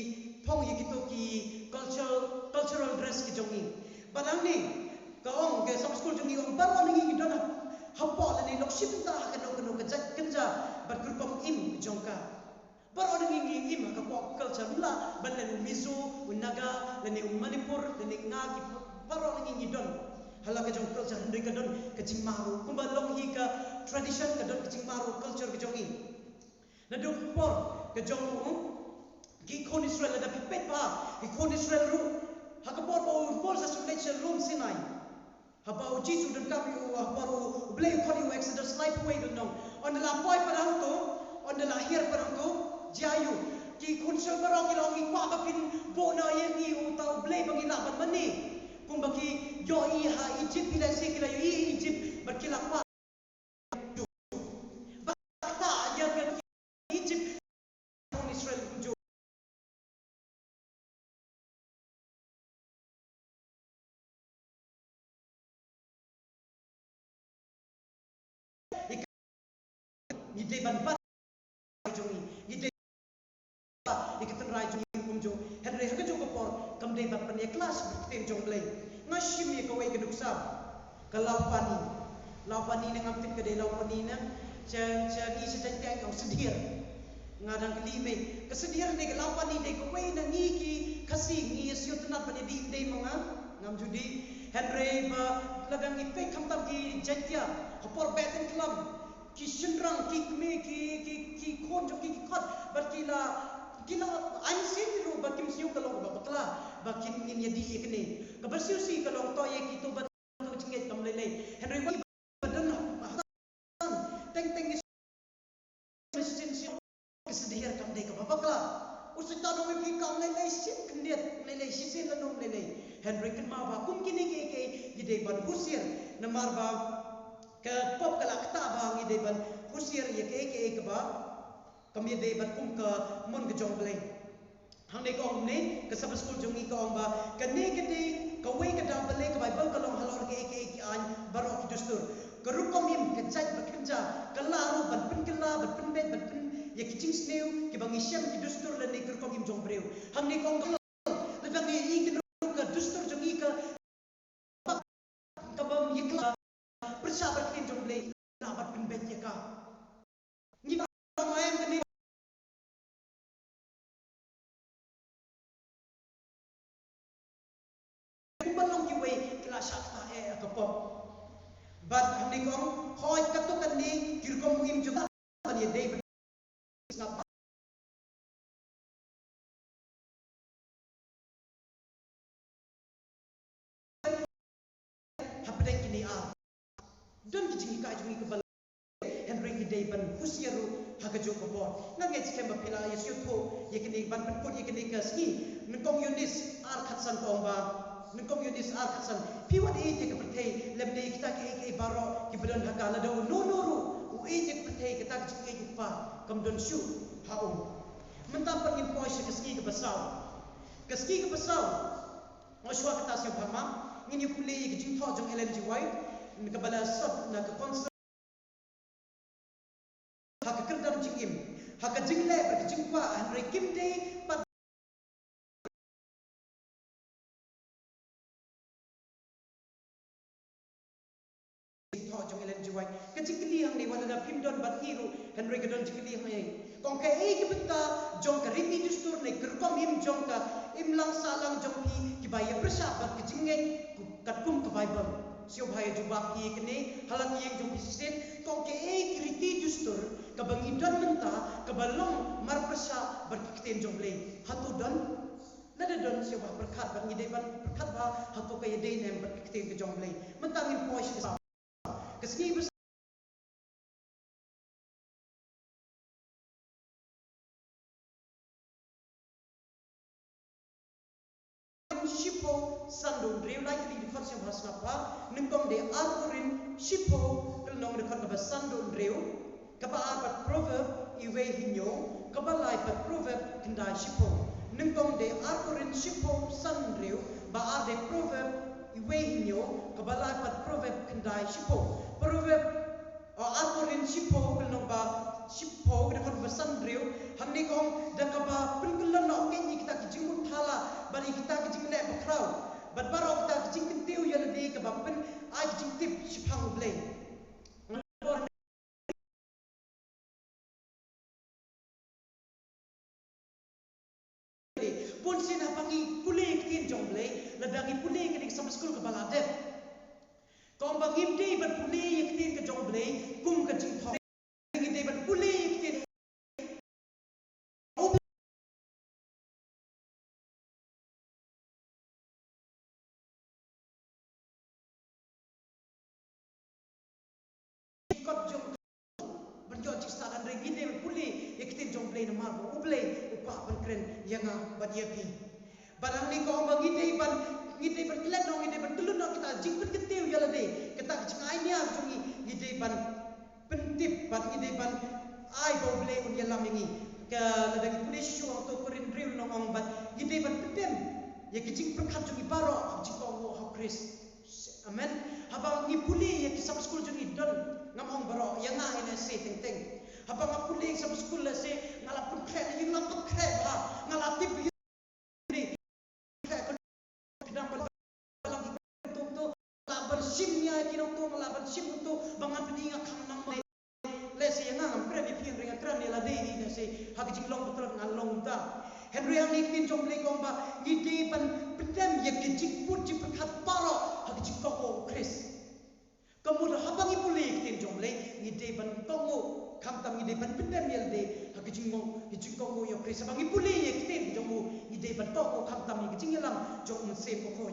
Speaker 1: phong ye kito ki cultural dress ki jongi badang ni ka ong ke sub school jongi ong bar ong ni dona hapo le ni lok ship ta ka no ka jat kenja bar grupam im jongka bar ong ni im ka ko culture la ban le mizo unaga le ni manipur le ni nga ki bar ong ni don hala ka jong culture ndai ka don ka jingmaru kumba long hi ka tradition ka don ka jingmaru culture ka jongi na do por ka jong ki kon Israel da pipet pa ki kon Israel ru hakapor ba sa supernatural room sinai habau Jesus dan kami baru beli kali Exodus life way dan nong on la poi parang tu on la hir parang tu jayu ki kun sel barang ki long ki kwa ba pin bo na ye ni u tau beli bagi laban mani kung bagi yo ha Egypt bila sekira yo Egypt berkilap wa bakta ya ke Egypt Israel kunjo ni deban pat jongi ni de ikatan rai jongi kumjo henry ha jo por kam de ban pan kelas bertem jong blai ngashim ye ko wei geduk sab kalau pani nang amtin ke de lau pani na cha ni se jan tiang au sedir ngadang kelime kesedir ne lau pani de ko wei na ni ki kasi ni sio tenat pan di de manga ngam judi henry ba ladang ipe kam tam ki jantia hopor beten kelam ki shenrang ki kme ki khon jo ki khot berkila kila ansin ro bakim siu kalau bakla bakin nin yadi ikne kabarsiu si kalau to ye ki to ban to chinget kam le henry wa badan teng teng resistance kesedihar kam de ka bakla usita no ki kam le sit knet le sisin la no le henry kan ma ba kum kini ke gide ban husir namar ba ke pop kala kta ba gide ban husir ye ke ba kami de bat kum ka mon ke jong bleng hang ne ko ne ke sab school jong i ko ba ke ne ke de ka wei ke dam bele ke bible ka long halor ke ki an baro ki dustur ke ru kom im ke jaj ba kinja ke la ru ban pin ke la ban pin bet ban pin ye ki ching sneu ke bang isem ki dustur le ne ke kom im jong breu hang ne ko le bang ne i ke ru ka dustur jong i ka bam ye kla persa ba kin jong bleng la ban pin bet ye ka ni ba ma em ke balong ki wei kelas sakta ka pop bat hamni kong hoi katukan ni kirkom muhim juga pan ye dei snap hapdeng kini a don ki jingi ka jingi ka bal henry ki dei ban husiaru hakajo ko bon nang ngai chikem ba pila yesu tho ye kini ban pan put ye kini ka ski ngkong yunis ar khatsan kong ba nungkong yudis arkasan piwat ite ke pertei lebde kita ke baro ki bedon hakala do no ru ite ke pertei kita ke pa kam don shu haum mentam pangin poise ke ski ke basau oswa kata sia phama ngini pule ke jing tho jong LNG white ke bala sab na ke concert hak kerdam jingim hak jingle ber jingpa andre kim dei pat kecikli yang ni wala da pimdon bat hiru henry gadon cikli yang ai kong ka e ki betta jong ka riti dustur ne kerkom him jong ka imlang salang jong ki baya bersabat ke jingen kat kum ke bible sio baya jubak ki kene halat yang jong sistem kong ka e ki riti dustur ka bangidon menta ka balong mar persa berkiten jong le hatu don nada don sio ba berkat bangide ban berkat ba hatu ka yede nem berkiten ke jong le mentangin pois kesini shipo sandung reu likely di khot sim hasna pa ningkong de algorin shipo kel nong de khot ba sandung reu ka ba arbat proverb iwe hinyo ka ba lai pa proverb kindai shipo ningkong de algorin shipo sandung reu ba ar de proverb iwe hinyo ka ba lai pa proverb kindai shipo proverb algorin shipo kel nong ba shipo de khot ba sandung reu hamni kong da ka ba pinkulan no ke ni kita kijimut thala bari kita kijing le bakrau bat baro kita kijing kentiu ya le ke bapen ai kijing tip shipang blay pun sin hapangi pule kin jong blay la dangi pule ke dik sama school ke baladep kong bangim dei bat pule kin ke jong blay kum ke jing tho ngi dei bat pule kin kot jong berjo cista dan regine puli ikitin jong play na marbo uplay upa ban kren yanga badiapi barang ni ko bagi dei ban ngide berkelak no ngide bertelun no kita jing berketiu ya lade kita jengai ni jungi ngide ban pentip ban ngide ban ai boble un yalam yangi ke lada pulih shu to korin drill no ong ban ngide ban petem ya kijing perkat jungi baro jing ko ho Chris amen habang ngi pulih ya kisam school jungi don ngamong baro yang nga ina se ting ting habang pulih sam school la se ngalapun kre ni laput kre ba ngalatip simnya kinong to malaban sim to bangan pedinga khang nang mai le se yang ngam pre ni pian ringa kran ni la de ni se ha ki long betul ngal long da Henry ang ni tin jom le kong ba ni de ban pedam ye ki jik put ji perkat paro ha ki jik ko Chris kamu dah habang ibu le tin jom le ni de ban tongo kam tam ni de ban pedam yel de ha ki jik ko yo Chris habang ibu le ye tin jom ni de ban tongo kam tam ni ki jing yelam jom se ko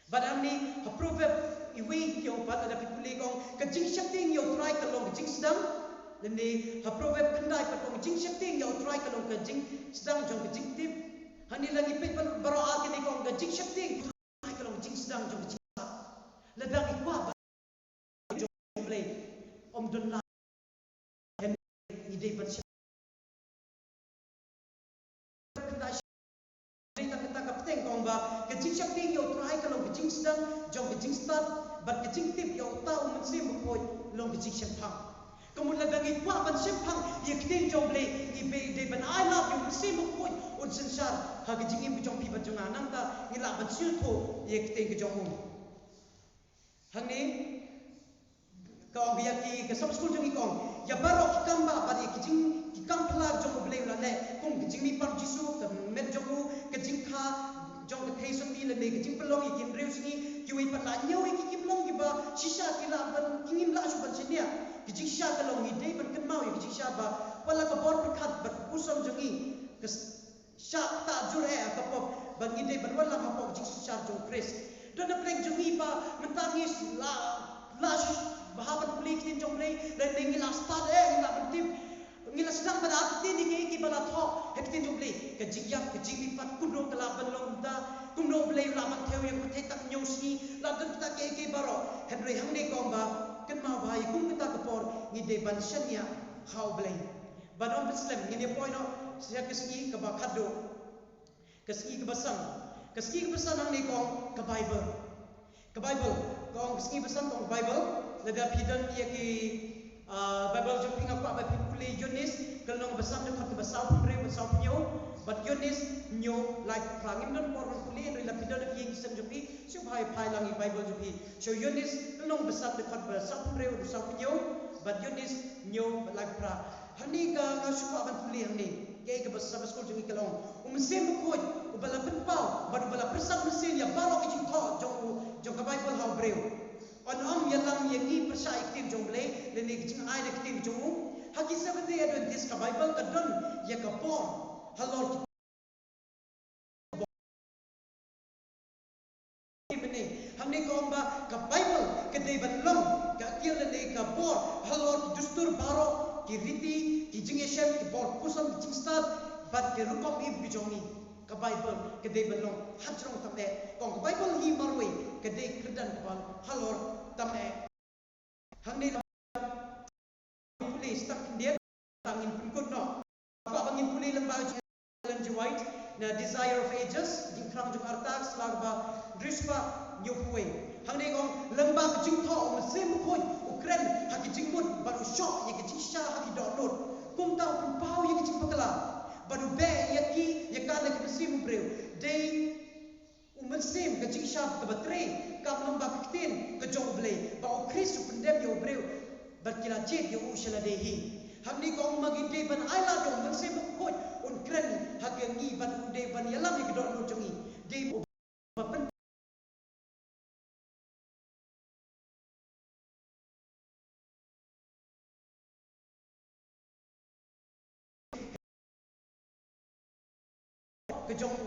Speaker 1: Badam ni proverb iwi yo pat ada pipuli kong kajing syakting yo try kalong kajing sedang dan ni proverb kendai pat kong kajing syakting yo try kalong kajing sedang jong kajing tip hani lagi pit baro al kini kong kajing syakting try kalong kajing sedang jong kajing ledang ikwa jong play om don la hen ide pat kajing syakting yo try kalong kajing sedang jong kajing start bat kajing tip yo tau mensi mukoi long kajing syempang kemudian lagi kwa ban syempang ye kting jong le ni be de ban I love you mensi mukoi un sensar ha kajing im jong pi ban jong anang ta ni la ban sil tho ye kting ke jong hang ni kong ya ki ke sab school jong ikong ya baro ki kamba ba ye kajing ki kam phala jong ble la ne kong kajing ni par jisu ke met jong kajing kha jong ke thei soti le ne kajing pelong ikin reu sini kiwi pat la nyau iki kiplong ki ba shisha ki la ban kingim la su ban sinia kajing sha kalong ni dei ban kan mau ye kajing sha ba wala ka bor perkhat bat kusam jongi ke sha ta jur e ka pop ban ni dei ban wala ka pop kajing sha jong Chris don na pleng jongi ba mentangis la bahabat pulik tin jong le dan nengi la start ngila bentip ngila sedang pada hati ni ki bala tho hektin jong le kajing yak kajing lipat kuno kala ban long da kuno ble la man theo yang pathe tak nyosi la dan ta ke baro Henry hang ne kong ba kan ma bai kum kita ke por ni de ban shania how ble badon muslim ni de point no sia keski ke ba khado keski ke basang hang ne kong ke Bible kong keski basang kong Bible lada pidan dia ki Bible jom pinga kwa ba pipuli Yonis kalong basam jom ke basau pure basau nyo but Yonis nyo like prangim don por puli en la pidan ki kisam jom pi su bhai langi Bible jom pi so Yonis kalong basam de khat basau pure basau nyo but Yonis nyo like pra hani ka ngasu kwa ban puli hani ke ke basam school jom kalong sem khoj ubala ban pau but ubala persam mesin ya baro ki tho jom ka Bible how breu on yalam yangi persai kitim jongle le ne kijing ai de kitim jongu haki seventh day adventist ka Bible ka don ya ka por halor mene hamne ko ba ka Bible ke de ban long ka kiel le ka por halor dustur baro ki riti ki jingeshem ki por kusam ki start bat ke rukom if bijongi ka Bible ke de ban long hajrong tamne kong ka Bible hi marwe ke de kredan bal halor tamne hang ni puli stak dia tangin pun no apa bangin puli lembau Ellen G. White na Desire of Ages jingkrang jung artak slagba drispa nyopwe hang ni kong lembau jing tho mesim khoi ukren haki jingmut baru shop ye ki sha haki download kum tau kum pau ye ki pakala baru be yaki yakana ki mesim breu day umensim ke jingsha ke batre kam lamba kiten ke jongle ba o Chris pendem yo breu berkira jet yo ushala dehi hamni ko magide ban aila do mensim ko un kren hagengi ban ude ban yalam ke dor jongi de bapen ke jong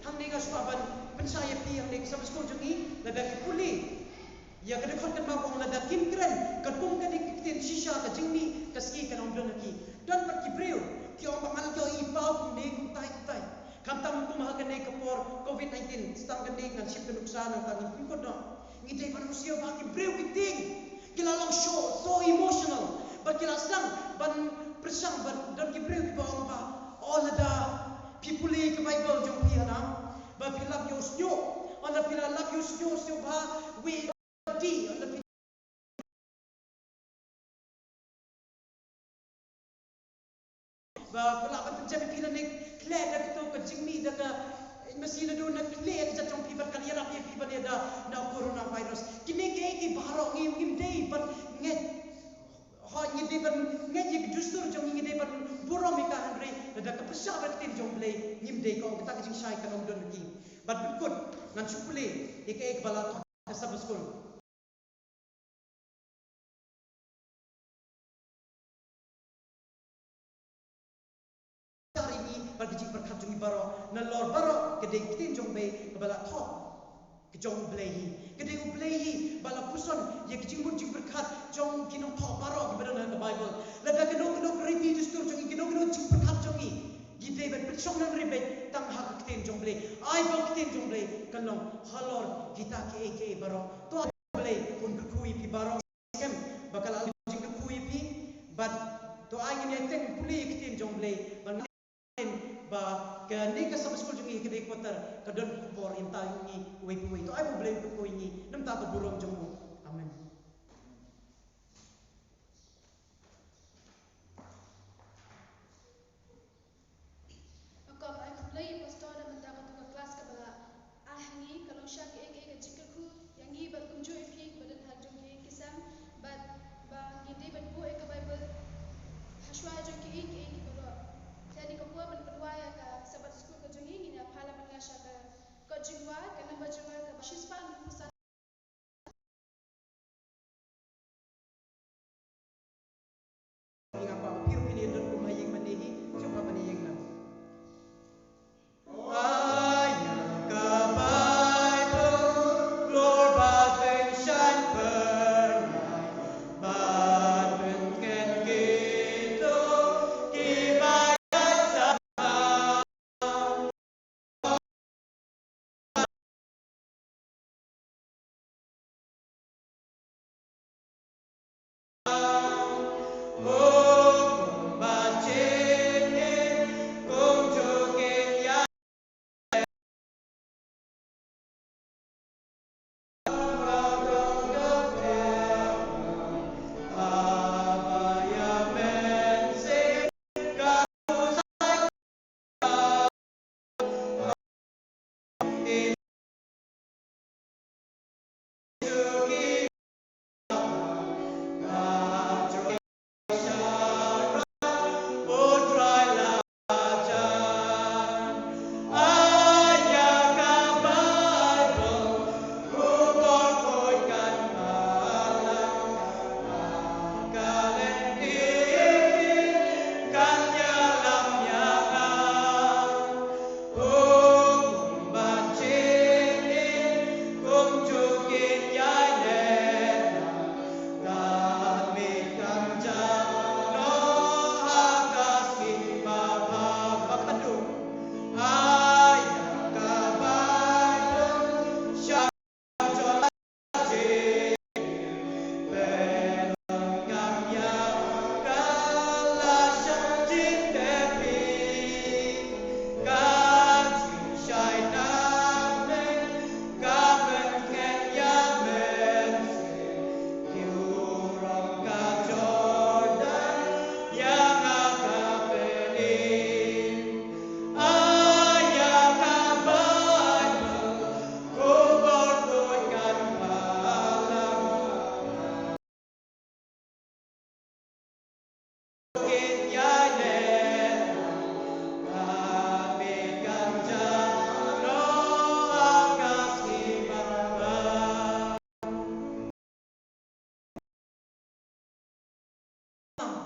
Speaker 1: hang ni ka suaban pensaya pi hang ni sama skol jongi lada ki puli ya kada khon kan ma ko lada kim kren ka tum ka dik tin shisha ka jingmi ka ski ka nom don ki don pat ki breu ki om bangal ko I pau kum ne kum tai Kantam kumah kene kapor COVID-19 stang kene ngan ship kenuksa nang tangin pikot no. Ngidai manusia bagi breu kiting. Kila long show so emotional. But kila sang ban persang ban dan ki breu ki bawang ba. All ada people ke Bible jong pi ana. Ba pilap yo snyo. Ona pila love you snyo ba we di ona ba kala ban penjami pila nek kle da to ka jingmi da ka masih do na kle da jong pi ba kali rap ye pi ba ne da na coronavirus kini ke ki baro ngim dei ban nge ha ngi dei ban nge ji justur jong ngi dei ban buro mi ka andre da ka pesa ba tin jong play ngim dei ko ta ka jing shai ka nom don ki but good nan chukule ek bala ka sab skul Pergi berkat jungi baro, nalor baro kedai kitin jong bay kebala top kejong belahi, kedai belahi bala puson ye kecing jing berkat jong kinong top baro kepada the Bible. Lada kenok repi justur jong kinok jing berkat jongi. Gidai bet bersong nan ribet tang hak kitin jong bay. Ai bang kitin jong bay kalong halor kita ke baro. To bay pun kekui pi baro kem bakal jing kekui pi but to ai ni teng puli kitin jong bay. Ba ke ni ka sabes ko jungi ke de kotar ka don por inta ni we to ai mo blame ko ni nam ta to bulong jong amen.
Speaker 2: Akam ai play pastor da menta ka tu kelas ka bala ahni kalau syak ek jikku yangi bat kunjo ipi badan hajung ki kisam bat ba ngide bat bu ek Bible hashwa jong ki baro jadi ko ban ya ka sabat school ka jongi ni na phala ban ngasha ka jingwa ka number jingwa ka shispan pusa
Speaker 1: Ingat pa piru ini don ko mayeng manehi coba maneyeng na.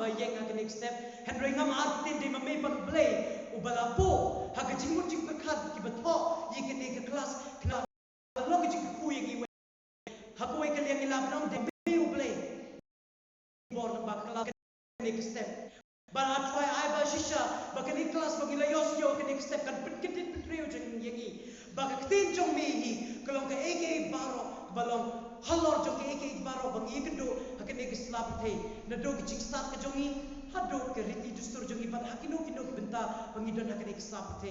Speaker 1: Bayang ang next step Henry ngam atin di mamay pag-play ubala po haga jingmut jing berkat kibato yikin ke kelas kena lo ke jing ku yang iwe hakuwe kalian ilab nang de play bor ba kelas next step Bara try ai ba shisha baka ni class bagi layos yo ke next step kan pedkedit pedreu jeng yengi baka ktin jong mi hi kalong ka eke baro balong halor jong ke eke baro bangi kendo hakan ne slap the na do ki ching start ka jongi hado ke riti dustur jongi ban hakino kino ki benta bangi don hakan ne slap the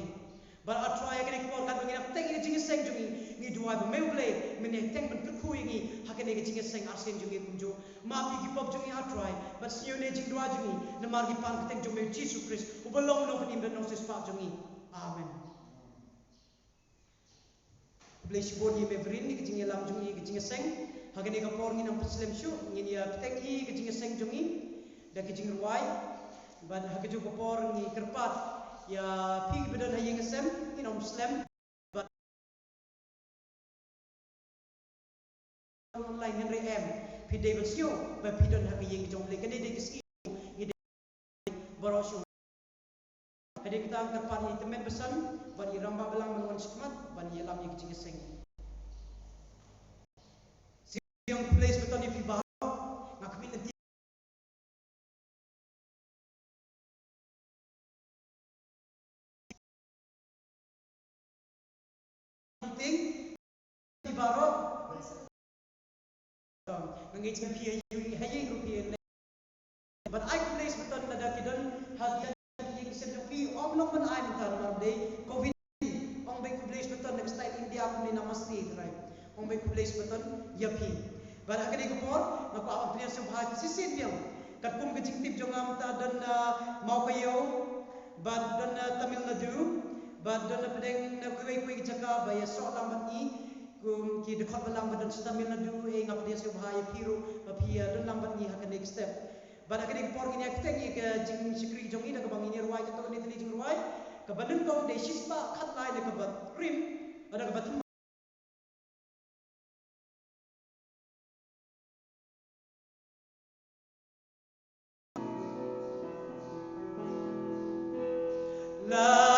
Speaker 1: bara try hakan ne por kan bangi na teng ni jing seng jongi ni duai ba meuble mene teng ban ku yengi hakan ne jing seng arsen jongi kumjo ma pi ki pop jongi try but sio ne jing dua jongi na mar ki pan keteng jongi Jesus Christ ubalong no panim dan no ses pa jongi amen bless you boni mevrin ni jing lam jongi jing seng hakan ne ka por ni nam muslim shu ni ya teng i jing seng jongi da ki jing ruai ban hakan jo ko por ni kerpat ya pi bedan hayeng sem ni nam muslim online Henry M. Pi David Sio, ba pi don hak yeng jong le kene de kiski ni de borosyo. Ade kita angkat pan ni temen besan, ban iramba belang menwan sikmat, ban yelam yeng jing seng. Siang place beton ni pi ba ngak min nanti penting di baro ngai jing pi hayeng rupiah. But I place beton nada kidon hadian yeng sem pi oblong man ai beton marde covid ong bay place beton next time India ni namaste right ong bay place beton yapi bar akade ko por na ko awak priya sem bhai sisin piang kat kum ke jing tip jongam ta dan mau kayo bad dan Tamil Nadu bad dan pedeng na kuai kuai jaka baya so lambat ni kum ki dekat belang badan Tamil Nadu ngap dia sem bhai piru pia dan lambat ni hakan next step bad akade ko por ni ak teng ke jing sikri jongi na kabang ini ruai ka to ni tli jing ruai ka banen ko de shispa khat lai ne ka bat krim ada ka bat la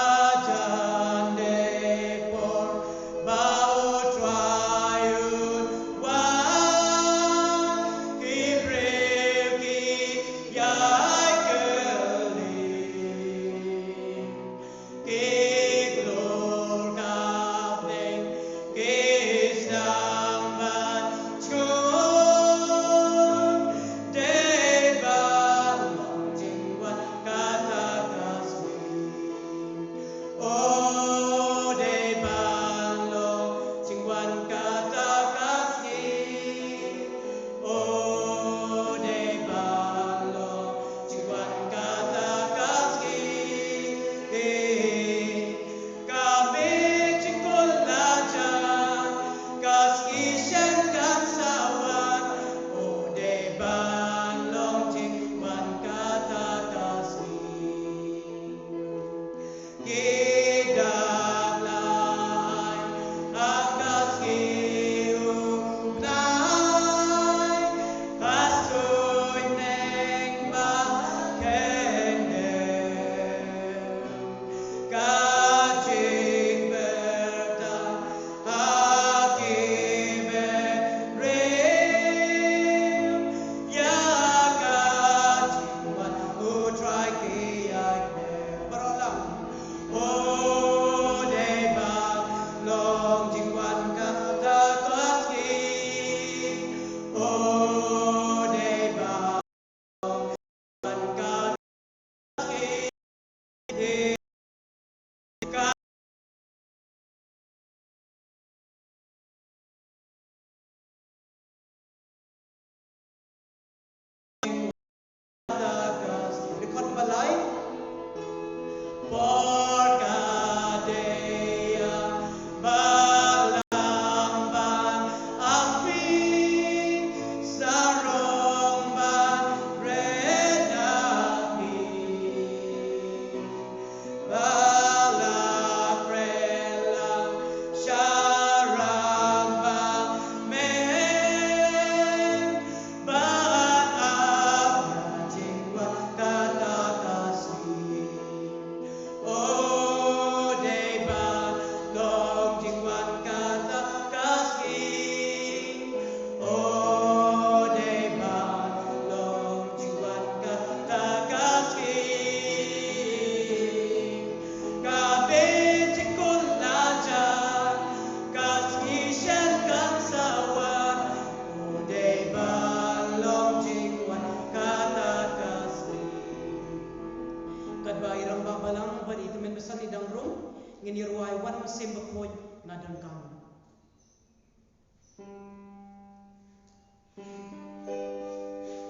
Speaker 1: ini ruai wan sem bakoi ngadon kamu.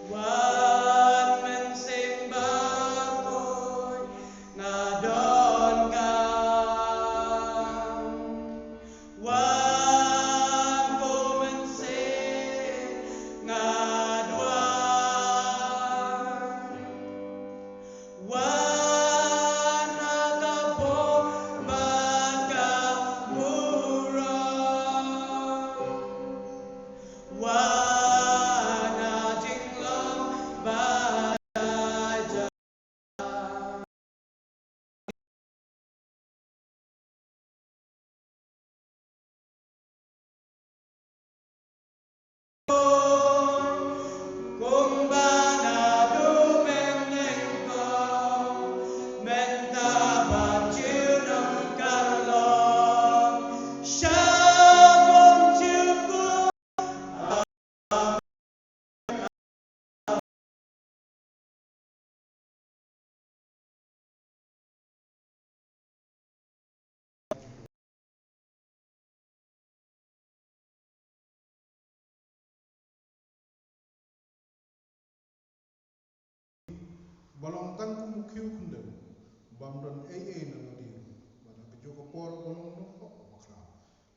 Speaker 1: Wan men sem bakoi ngadon kamu. Wan ko men sem ngadwan. Wan agabo magamurang. Wan ajinglam bajaja. Kung banado menengko mentaban ng kalong syabong cukup.
Speaker 5: Balong tangku mukhiu kundem bamdan AA na ngadi bana ke joko por balong no bakra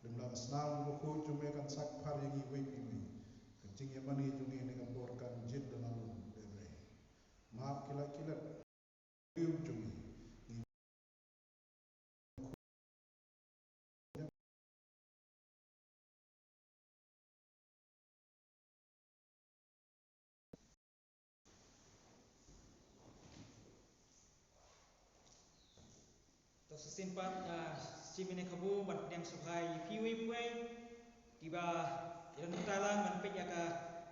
Speaker 5: limlan snam buku jume kan sak par yagi wei pimi kencing yamani jungi ne ngabor kan jid dan alun dere maaf kila kila jungi
Speaker 4: Sesimpat si mene kabu ban yang subhai piwi puai tiba iran talang ban pe ya ka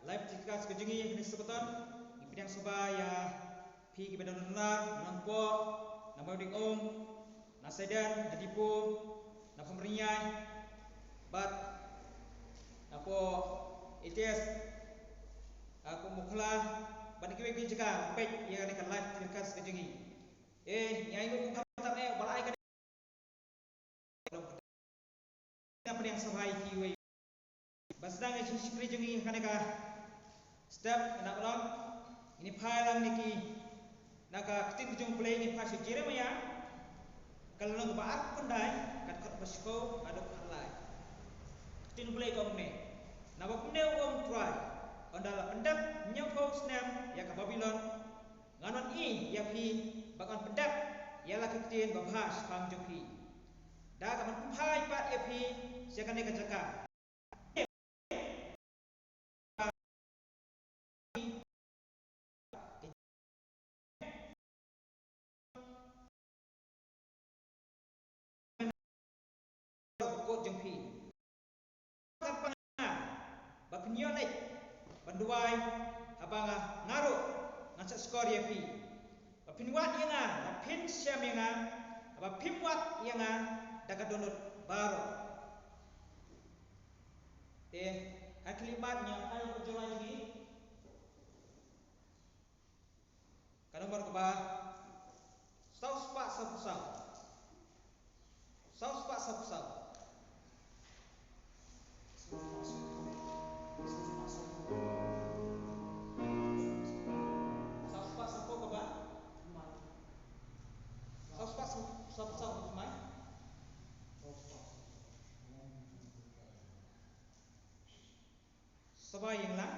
Speaker 4: live tikas ke jungi ni sebeton di yang subhai ya pi ki badan nar nang po na bauding na sedan na dipo na pemeriai bat na po ites aku mukla ban ki we ki jaka pe ya ni ka live tikas ke jungi nyai ku khatam e balai ka apa yang sahai kiwe basdang e sikri jungi kaneka step nak long ini phalang niki naka tin jung play ni phasi jeremaya kalau nang baat kundai kat kot basko adok halai tin play kom ne na ba kumne om try ondala pendak nyoko snam ya ka babylon nganon I ya pi bakan pendak ya la kitin babhas pang joki da ka man phai pat ya pi siakan ne kajaka ko jengpi ba penyonek banduai abanga ngaru ngasa skor ya pi ba pinwat yanga ba pin syam yanga ba pimwat yanga daga donut baro aklimatnya ayo berjalan lagi kalau nomor ke saus pak sapusau saus pak sapusau saus pak sapo ke saus pak sapusau mai Sabay yang lang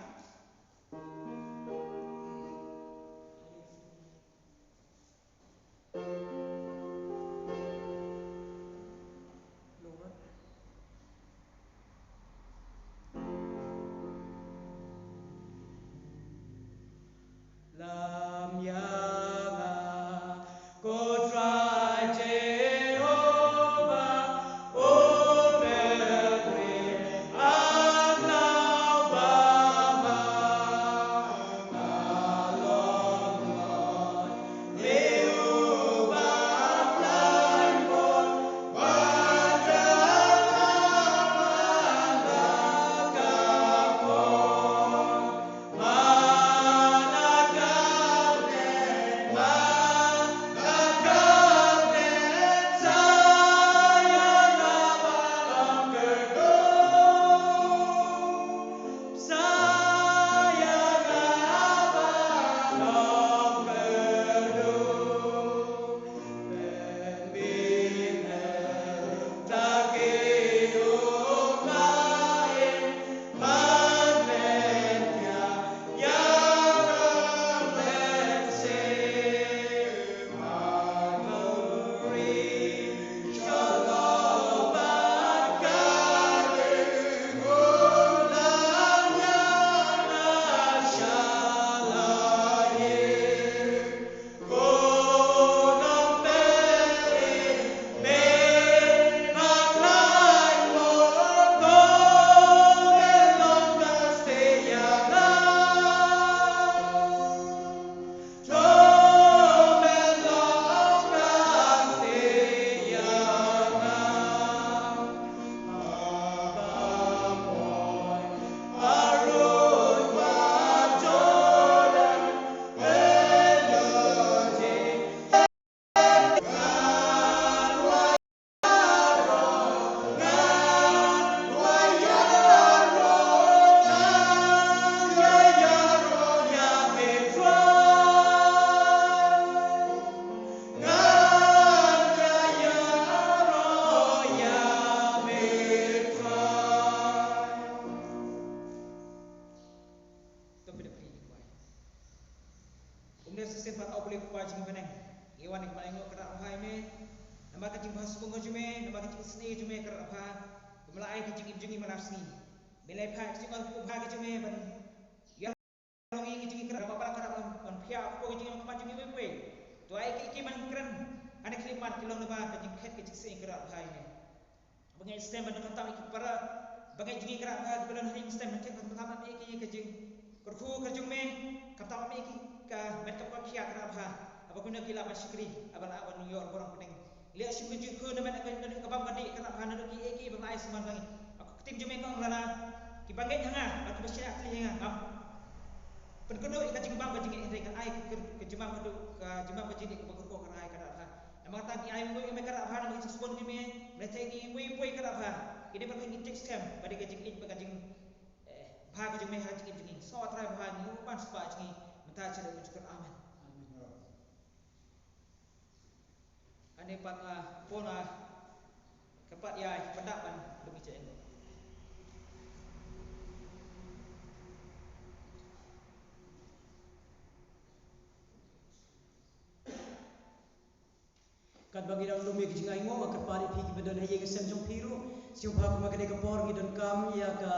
Speaker 4: jumlah sesen pat au boleh kuat jing beneng iwan ik maleng kerak hai me nama ka jing bahas bungo jume nama ka jing seni jume kerak apa melai ka jing jungi malasni belai pha jing au pha ka jume ban ya long ing jing kerak apa kerak on phia ko jing ka jing we to ai ki man kran ane klimat kilong nama ka jing khet ka jing seni kerak hai me bangai stem ban ka tam ik para bangai jing kerak ha bulan hari stem ban ka tam me ki ka jing kurku kerjung me kata me ki ka met ka phia kerak ha apa guna kila masyikri abal awan New York borang pening lihat si kunci ku nama nak kabam kadi kerak ha nak ki eki bangai seman bangi aku tim jume ka nglana ki bangai hanga aku besi atli hanga kam penkudu ka jing bang ka jing ende ka ai ke jemam kudu ka jemam ka jini ka ko ka ai kerak ha nama ta ki ai me kerak ha nama sebon ki me lete ki we kerak ha ini pakai ni text cam bagi ka jing ka jing bha ka jume ha jing jing so trai bha ni ban spa jing mata chere ucapkan amin ane pat pona kepat ya pendapan demi ceng
Speaker 1: kat bagi dang lumi ke jingai ngom akat pari pi ki bedon haye ke sem jong piru siu bha kuma ke ke por ngi don kam ya ka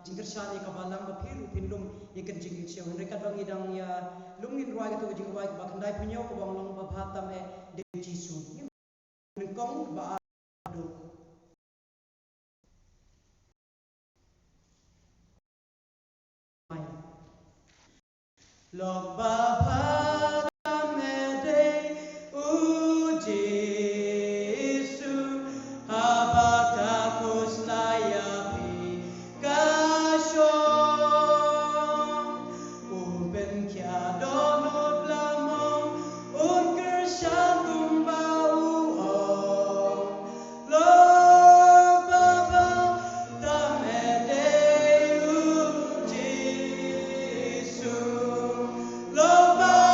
Speaker 1: jingker shan ya ka balang ba piru pindum ye ken jing siu henre kat bagi dang ya lungin roi ke tu jing roi ba kandai punyo ko bang long ba bhatam e de jisu ni kong ba adu log ba bhatam e de Jesu habakakus layapi kasyong umben kia donut lamong unker shantum bauong log baba tamedeu Jesu log baba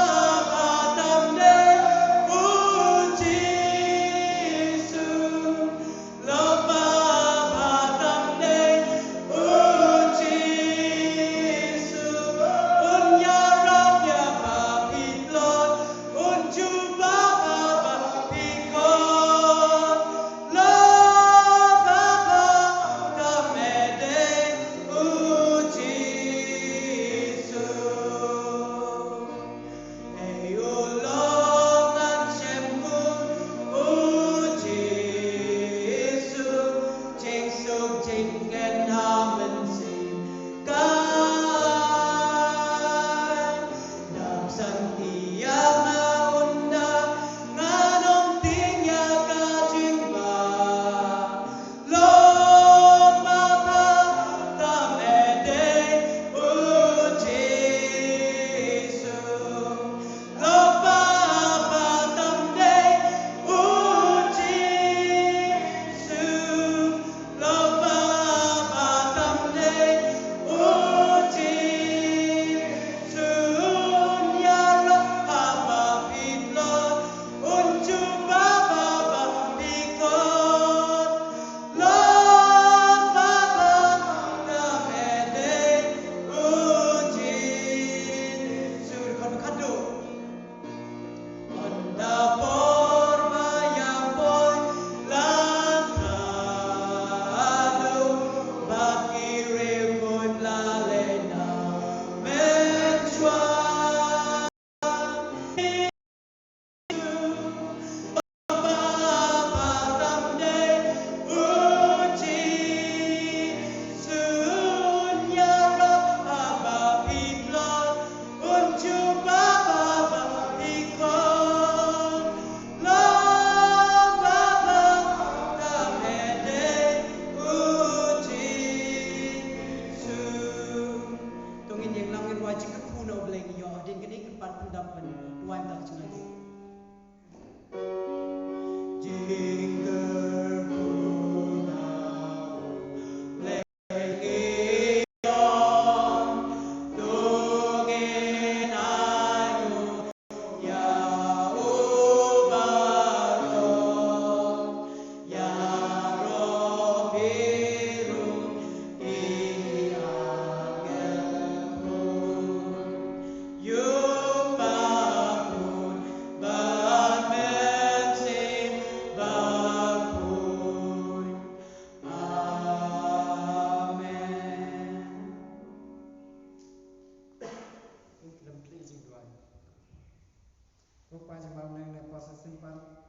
Speaker 3: rupa jemam neng ne pas simpan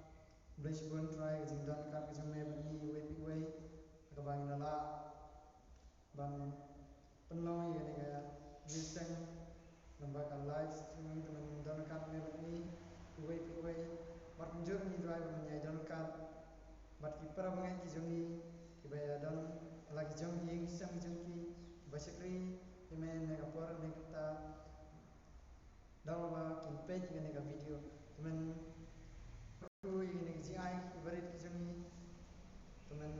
Speaker 3: bridge bun try jing dan kat ke jeme bani we pi we ka bang nala ban penlong ye ne ga wiseng lembaga live streaming teman dan kat me bani we pi we bat njur ni drive menyai dan kat bat ki para bangai ki jongi ki baya dan lagi jongi yang sang jongi basically ime ne ga por ne kita dawa kin page ne ga video teman ku ini ji ai berit ki jongi teman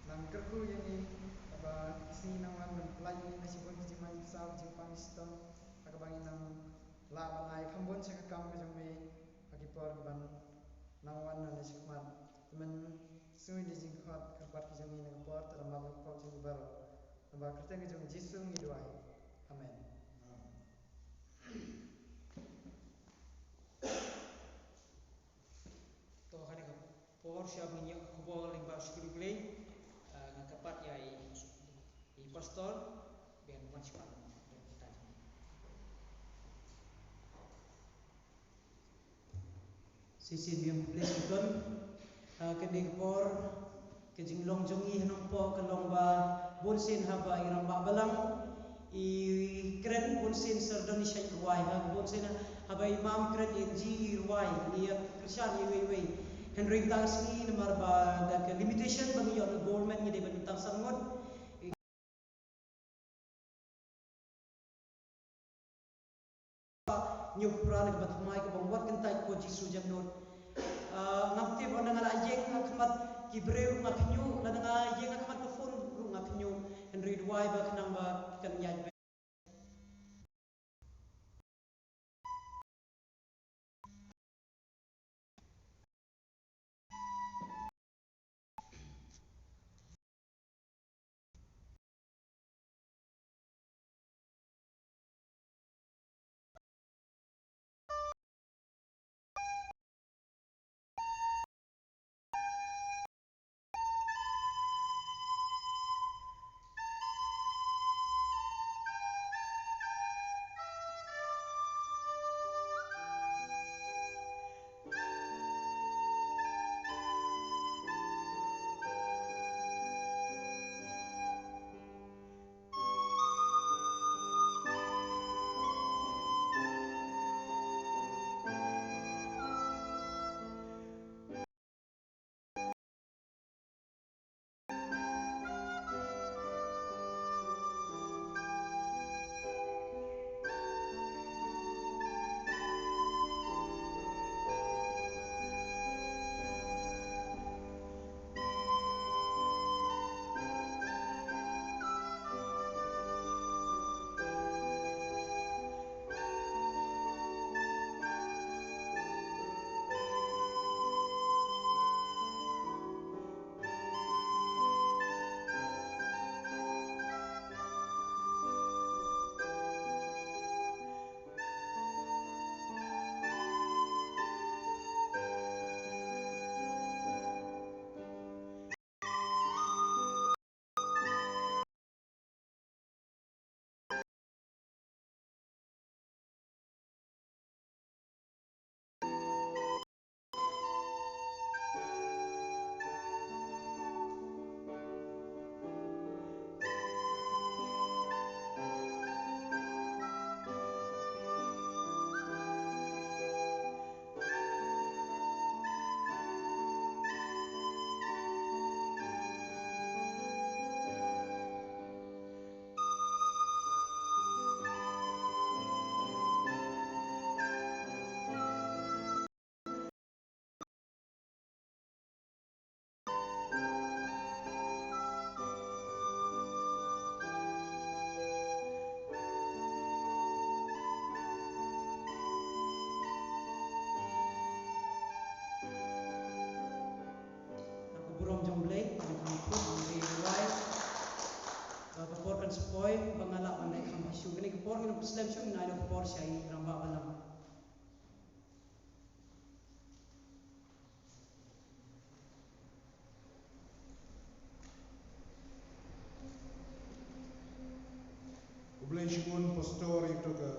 Speaker 3: nang kerku ini apa sini nawan dan pelai ini nasi bon ki mai sau ji Pakistan aka bangi nang la banai khambon se ka kam ke jongi aki por ban nawan na nasi kmat teman sui di jing khat kerpat ki jongi ne por teram ma por jongi baro namba kerta ke jongi jisu ngi doai amen.
Speaker 4: To hari ka por siap minyak kubol yang bas kiri play ngakapat yai i pastor ben macam dan kita.
Speaker 1: Sisi dia place ikon keding por kejing long jongi hanong po kalong ba bonsin haba iram ba balang i kren bonsin serdoni syai ruai ha bonsin haba imam kren ji ruai ni Khristan ni we Henry Darcy nomor ba da ke limitation bagi yo government ni de bentang sangot nyuk pran ke batmai ke bangwat kentai ko jisu jamnot ngapti bonang ala yeng akmat kibreu ngapnyu ladanga yeng akmat ko fon ru ngapnyu Henry Duai ba kenang ba kan yaj Burong jomblek put di ruai kapor kan sepoi bangalak pandai kham hasu kini kapor kini muslim syung nai kapor syai ramba balam
Speaker 5: Ublen shikun pastor itu ke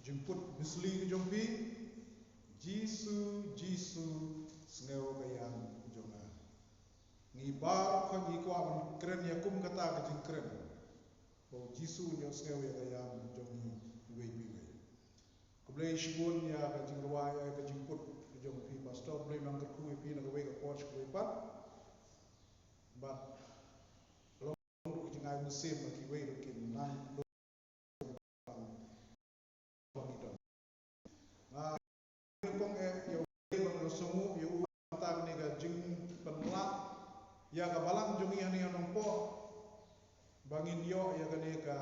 Speaker 5: jemput bisli ke jompi Jisu sneo kayang jonga. Ni bar ko ni ko am kren ya kum kata ka jing kren. Bo Jisu nyo sneo ya kayang jongi wei pi wei. Ko blei shibun ya ka jing ruai ka jing put jong pi pastor blei mang ku pi na wei ka porch ko pat. But long ku jing ai musim ki wei ro kin nan do pangidon. Kong yo bang lo sungu yo ta ni ga jing penla ya ga balang jungi ani anong po bangin yo ya ga ne ka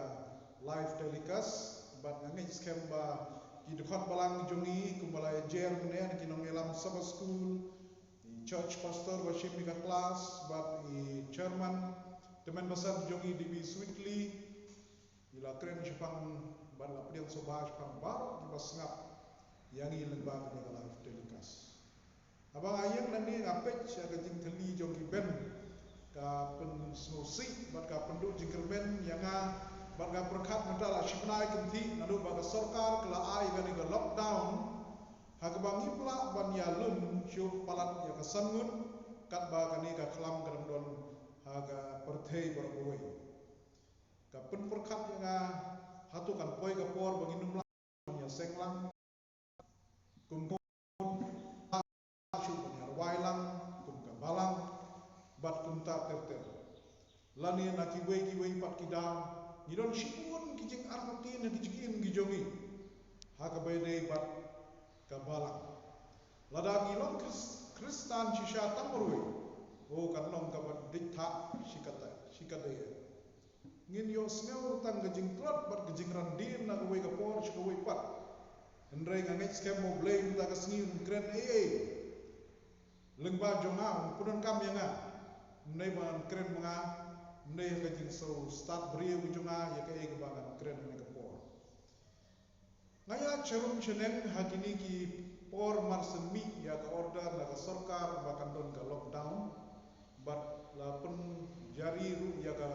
Speaker 5: live telecast but ngi scam ba ki dukhat balang jungi kumbala jer ne an kinong elam sabah school the church pastor worship ni ka class but the chairman teman besar jungi DB sweetly ila kren jepang ban la priang sobah jepang bar di basngap yang ilang ba ni ka live telecast. Abang ayam nanti ngapet saya kejing teli jong kiben ka pen snosi bat ka penduk jingkermen yang bat ka perkat mentala shipnai kenti nalu ba ka sarkar kala ai ga ni ka lockdown ha ka bang ipla ban ya lum syu palat ya ka sangun kat ba ka ni ka khlam ka don ha ka perthei bar boi ka pen perkat yang hatu kan poi ka por bang inum lang ya senglang kum wailang kum ka balang bat kum ta ter lani na ki wei pat ki dam ni don shipun ki jing armatin ki jing ki jongi ha ka bai dei bat ka balang lada ki long Khristan chi sha tamroi o kan long ka bat dik tha shikata ngin yo smell tang ka jing trot bat ki jing ran din na ka wei ka por chi ka wei pat ndrei nga ngech scam mo blame ta ka sngin kren lengba jonga punan kam yanga nei ban kren mga nei ka jing so start brio jonga ya ka e ba kren ne ka por ngaya cherum chenen hakini ki por marsen mi ya ka order na ka sarkar ba kan don ka lockdown but la pun jari ru ya ka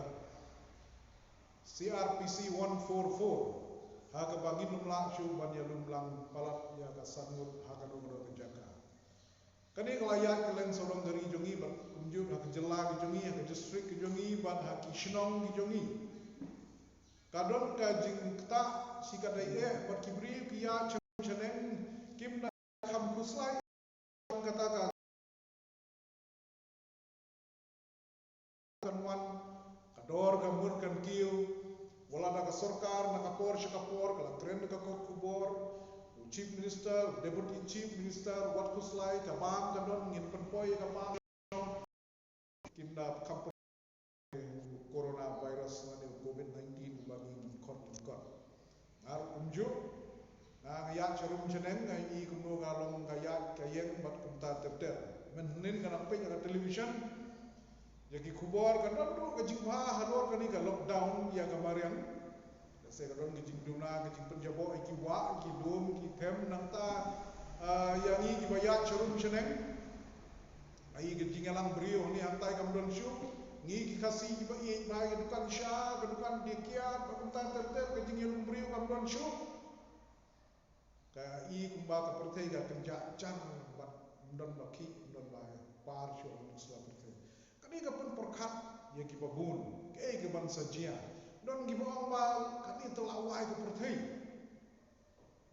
Speaker 5: CRPC 144 ha ka bangin lumla shu ban ya lumlang palat ya ka sangut ha ka dong do jaka kani kelayat kelen sorong dari jongi bat kunjuk ha kejela ke jongi ha district ke jongi bat ha ki shnong ke jongi kadon ka jing ta sikadai bat kibri ki ya chenen kim na kham kuslai kata ka kanwan kador ka mur kan kiu wala da ka sarkar na ka por kala trend ka ko kubor Chief Minister, Deputy Chief Minister, wat kuslai kabam kadon ngin penpoi kabam kinda kampung coronavirus na COVID-19 bagi kot ngar unjuk ngaya charum jeneng ngai kumno galong gaya kayeng bat kumta terter menin kana pe ka television jadi kubor kadon tu kajingwa halor kani ka lockdown ya kamarian saya kadon gijing duna gijing penjabo iki wa iki dom iki tem nangta yang iki bayat charum cheneng ai gijing alang brio ni antai kam don shu ngi ki kasi ki ba i ba ki dukan sha ke dukan dikia ba kunta ter gijing alang brio kam don shu ka i kumba ka perthei ga kenja chan ba don ba ki don ba par shu on sla perthei kani ka pen perkhat ye ki babun ke ke ban sajia don gi bong ba kani telawai ko perthei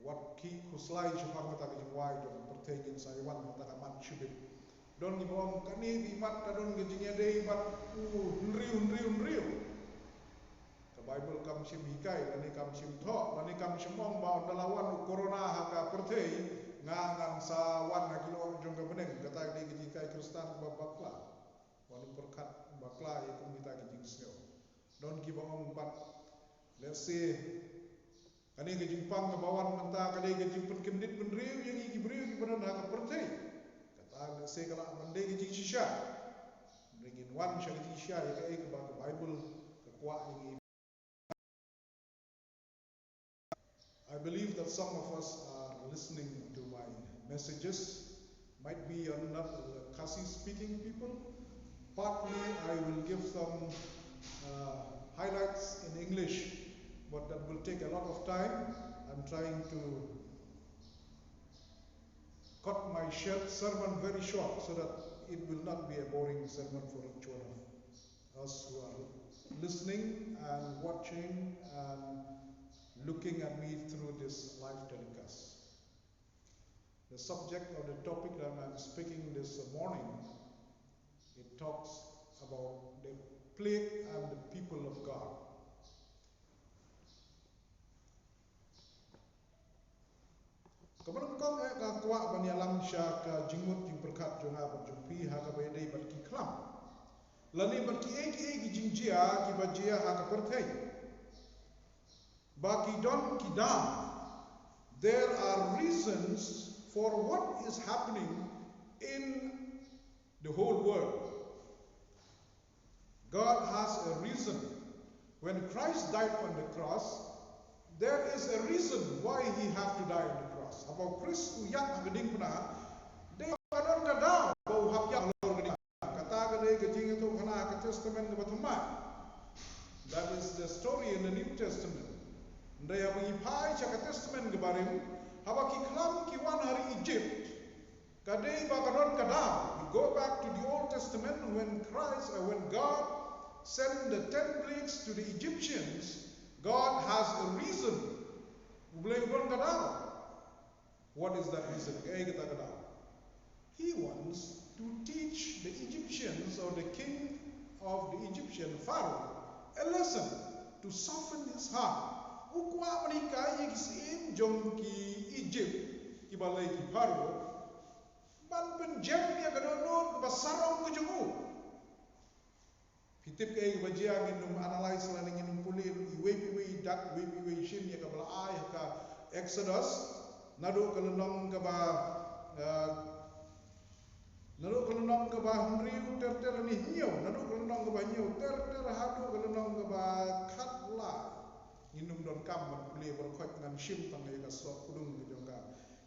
Speaker 5: wat ki kuslai jepang ta gi wai don perthei gin sai wan ta ka man chibit don gi bong kani gi mat ka don gi jing dei bat nriu ka bible kam sim hikai ani kam sim tho ani kam simong ba dalawan corona ha ka perthei ngan sa wan ha ki lo jong ga beneng kata gi gi kai Khristan ba bakla wan perkat bakla ye kum kita gi jing sel don ki bang pat let's say kani ke jimpang ke bawan menta kani ke jimpen kendit penriu yang iki briu ki benar ha perthei kata let's say kala mende ke jing shisha ringin wan sha ke shisha ya ke ba bible ke kwa ini I believe that some of us are listening to my messages might be not Kasi speaking people. Partly I will give some highlights in English, but that will take a lot of time. I'm trying to sermon very short so that it will not be a boring sermon for each one of us who are listening and watching and looking at me through this live telecast. The subject or the topic that I'm speaking this morning, it talks about the plague and the people of God. Kemudian kau ka kuat bani alam syak jingmut jing berkat jonga berjumpi ha ka bedai berki khlam. Lani berki eki jingjia ki bajia ha ka perthai. Baki don kidam. There are reasons for what is happening in the whole world. God has a reason. When Christ died on the cross, there is a reason why he have to die on the cross. About Chris uyak geding pernah, dia kadon kadang bau hap yang lor geding. Kata geding geding itu kena ke Testament ke Batumai. That is the story in the New Testament. Dia mengipai cakap Testament ke barim, haba ki khlam ki wan hari Egypt. Kadai ba kadon kadang. We go back to the Old Testament when God sent the 10 plagues to the Egyptians. God has a reason. What is that reason? He wants to teach the Egyptians or the king of the Egyptian Pharaoh a lesson to soften his heart. Ukwa menikah isim jong ki Egypt ki balai ki Pharaoh ban penjam dia kadonot ke basarong ke jemu. Pitip ke bajia nginum analyze la nginum pulih iwe dak we shin ya ka bala ai ka Exodus nado ka lenong ka ba hriu ter ni hiu nado ka lenong ka ba hiu ter hadu ka lenong ka ba khatla nginum don kam man pulih berkhot ngan shim tang ya ka so kudung ke jongka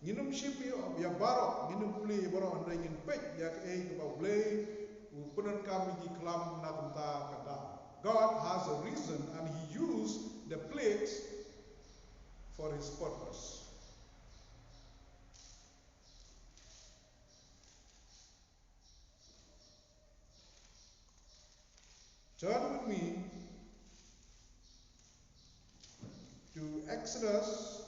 Speaker 5: nginum shim ya barok nginum pulih barok andai ngin pek ya ka ba blay upunan kami di khlam nagunta kada. God has a reason and he used the plagues for his purpose. Turn with me to Exodus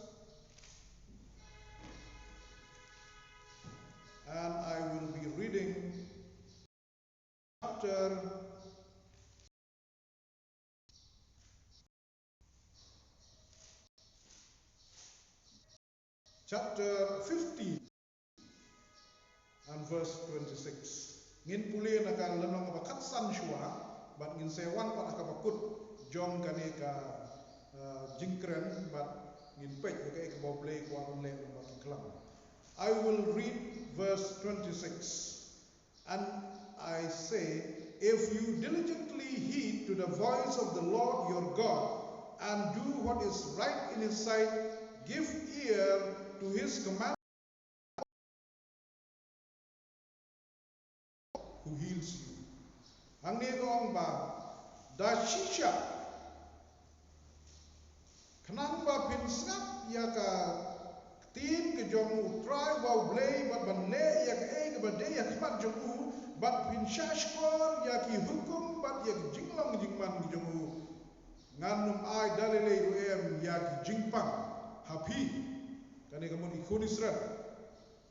Speaker 5: and I will be reading chapter 15 and verse 26. Ngin pulih nakal lenong ka khatsan shua but ngin sewan pa ka bakut jong kane ka jingkren but ngin pek ka ka boble ko an le ba klam. I will read verse 26 and I say, if you diligently heed to the voice of the Lord your God and do what is right in his sight, give ear to his command who heals you. Ang negong ba da shisha kanang ba pinsngap ya ka tin ke jong try ba blay ba banle ya ka ba de ya kmat jong but pinshashkor ya ki hukum but ya jinglong jingman jong nganum ai dalele em ya ki jingpang happy kani kamun ikun Israel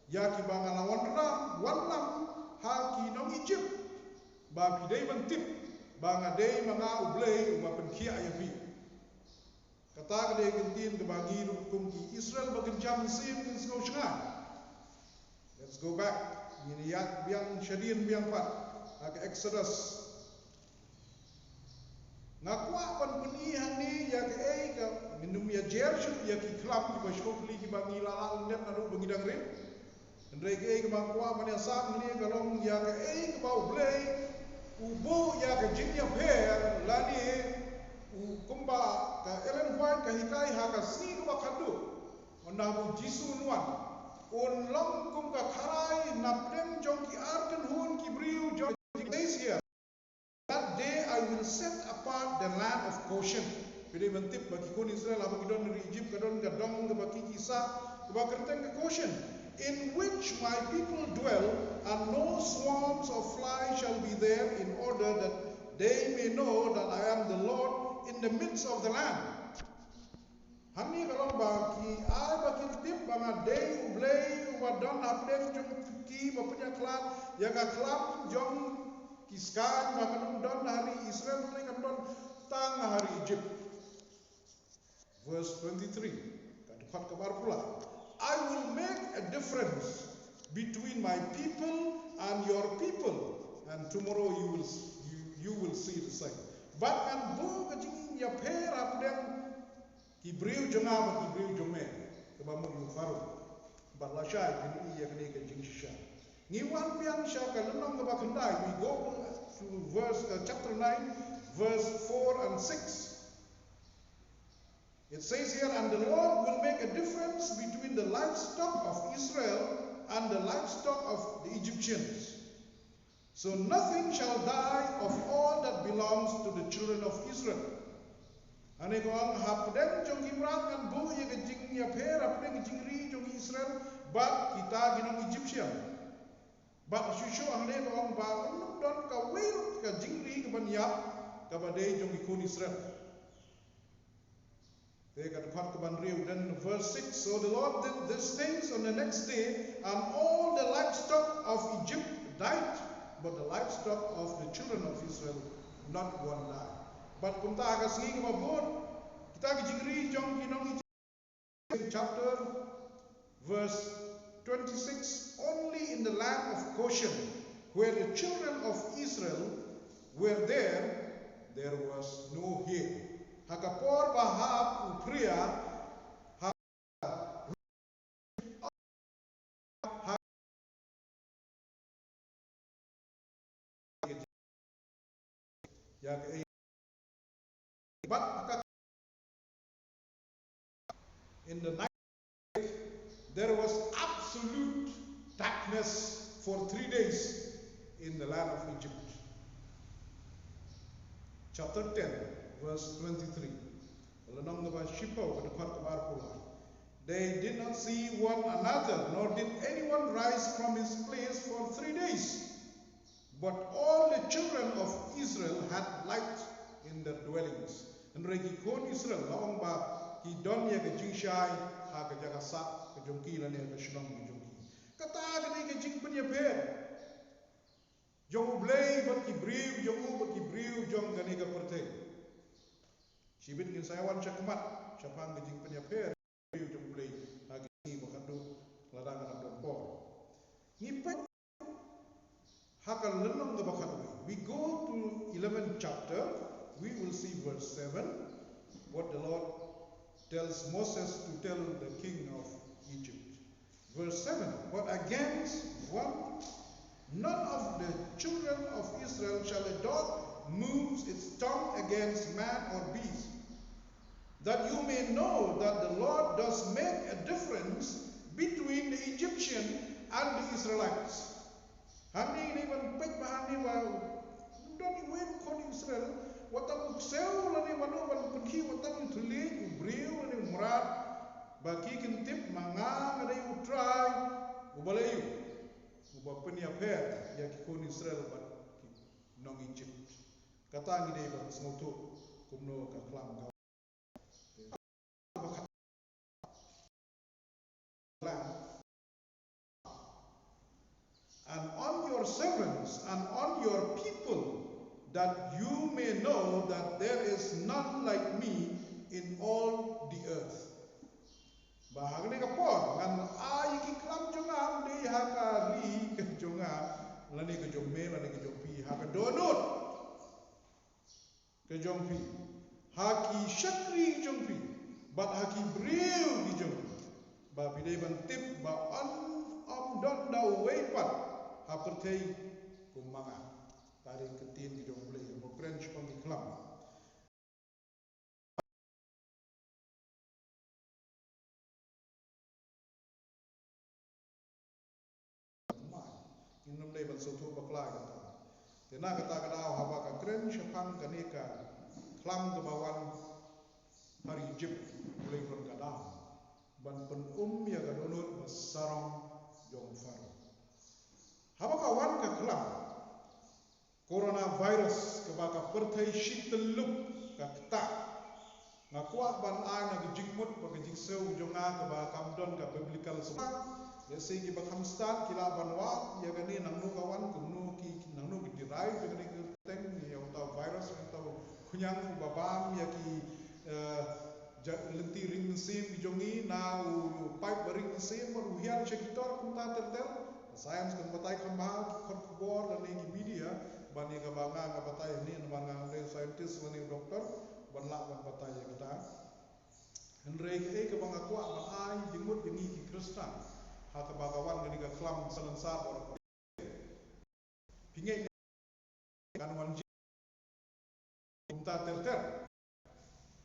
Speaker 5: ya ki bangala wanlam ha ki nong Egypt ba pidai mantip banga dei manga ublei uma penkia ya bi kata kade gentin ke bangi hukum ki Israel bagen jam sim in snow shnga. Let's go back ini yak biang syadin biang pat ke Exodus ngakwa pan peni hang ni ya ke ka minum ya jershu ya ki khlam ki bashokli ki bangi lala net nadu bangi dangrin ndre ke ngakwa pan ya sam ni galong ya ke bau blei ubo ya ke jinya per lani kumba ka Ellen White ka hikai ha ka si ba khadu onabu jisu nuan on long kum ka kharai napdem jong ki arten hun ki briu jong days here. That day I will set apart the land of Goshen. Pidai mentip bagi kun Israel bagi don dari Egypt kadon gadong ke bagi kisah ke kerteng ke Goshen. in which my people dwell, and no swarms of flies shall be there, in order that they may know that I am the Lord in the midst of the land. Hani kalau bagi ai bagi tip banga day ublay ubadon apden jong ki bapnya klan yaga klan jong kiskan banga don hari Israel ni kan don tang hari Egypt. Verse 23. Katakan kabar pula. I will make a difference between my people and your people, and tomorrow you will see the same. But kan bu kajing ya per apden Hebrew jengah Hebrew jome kebamu yu faru balashay ini iya kene ke jingsha ni wan pian sha kalunong ke bakandai. We go to verse chapter 9 verse 4 and 6. It says here, and the Lord will make a difference between the livestock of Israel and the livestock of the Egyptians. So nothing shall die of all that belongs to the children of Israel. Ane ko ang hapden jong Imran kan bu ye ke jing ya pher hapden jing ri jong Israel but kita ginong Egyptian. But shusho ane ko ang ba don ka wir ka jing ri ke ban ya ka ba de jong ikun Israel. They got part ke ban riu. Then verse 6, so the Lord did these things on the next day, and all the livestock of Egypt died, but the livestock of the children of Israel not one died. But punta agas ngi mabot kita gijingri jong kinong chapter verse 26, only in the land of Goshen where the children of Israel were there was no hail. Hakapor bahab upria but in the night there was absolute darkness for 3 days in the land of Egypt. Chapter 10 verse 23. They did not see one another, nor did anyone rise from his place for 3 days. But all the children of Israel had light in their dwellings. And regikon Israel laong ba ki donya ke jingshai ha ke jaga sa ke jongki la ne ke shlong ke jongki. Kata ke ke jing punya per. Jong blay bat ki briu jong bat ki briu jong ke ne ke perte. Sibit ngin sayawan cakmat syapang ke jing punya per briu jong blay ha ke ni bakadu ladang anak dompor. Ngipet hakal lenong ke bakadu. We go to 11th chapter. We will see verse 7, what the Lord tells Moses to tell the king of Egypt. Verse 7, but against one, none of the children of Israel shall a dog move its tongue against man or beast, that you may know that the Lord does make a difference between the Egyptian and the Israelites. Hani ni ban pek bahani wa don't win kon Israel. Watam uksel lani wanu ban penki watam tulik ubriu lani murat baki kintip manga ngadai utrai ubalayu ubapenya per ya kikon Israel bat nong Egypt kata ngi dei ban smoto kumno ka khlam ka and on your servants and on your people, that you may know that there is none like me in all the earth. Bahagni kapor ngan ai ki klam jonga de hakari ke jonga lani ke jomme lani ke jompi haka donut ke jompi haki shakri jompi but haki breu ki jompi ba bidai bantip ba on don da weipat ha pertei kumanga tari ketin ki jom boleh mo French pang ki khlam innom dei ban soto bakla kata tena kata kadau haba ka French pang kaneka khlam ke bawan hari Egypt boleh kon kadau ban pen ya gadonut basarong jong faro. Haba kawan ka khlam coronavirus ke baka perthai shit teluk ka kta ngakwa ban ai na jingmut ba jingseu jonga ke ba kamdon ka biblical semua ya segi ba Khristan kila banwa ya gani nangnu kawan kumnu ki nangnu ki dirai ya gani teng ni ya tau virus tau kunyang ba bam ya ki lenti ring sim ki jongi na u pipe ring sim ru hian chekitor kunta terter science kan batai khamba khot kubor la ni media bani ka banga ka batai ni banga le scientist bani doktor ban la ban batai ya kita henrei ke ka banga kwa ban ai jingmut jengi ki Khristan ha ka bagawan gani ka khlam salansa bor pingai kan wan kunta terter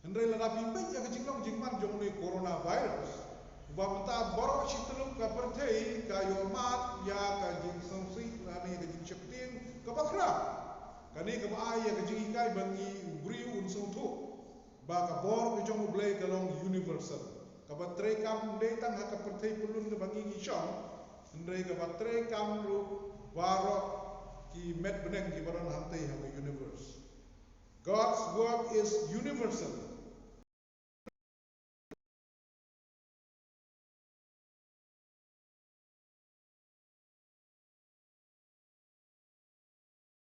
Speaker 5: henrei la rapi pe ya ka jinglong jingman jong ni coronavirus ba mata bor sitluk ka perthei ka yo mat ya ka jing songsi ani ka jing cheptin ka bakra kani ka ai ya ka jing kai bangi bri un song thu ba ka bor ka jong blai ka long universal ka batre kam de tang ha ka perthei pulun ka bangi ni shong ndrei ka batre kam ru baro ki met beneng ki baron hantai ha ka universe. God's work is universal.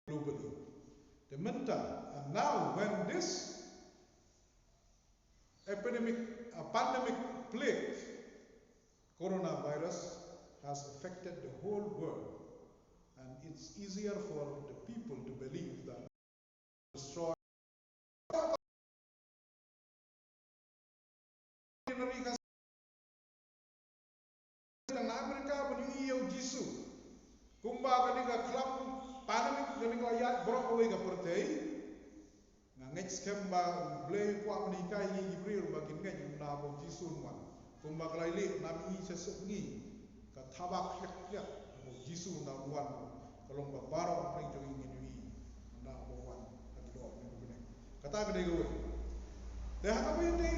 Speaker 5: Globally. The mental, and now when this pandemic plague, coronavirus, has affected the whole world, and it's easier for the people to believe that destroy Amerika bani iyo jisu kumba kani ka khlam pandemic kani ka ya brok away ka pertei nga next kemba blay kwa ni kai ni jibril bagin ngai na bo jisu wan kumba kalai le na mi sese ngi ka thabak hlek hlek bo jisu na wan kalong ba baro pring jong ngi ni na bo wan ka do ni bene kata ka dei go de ha ka ni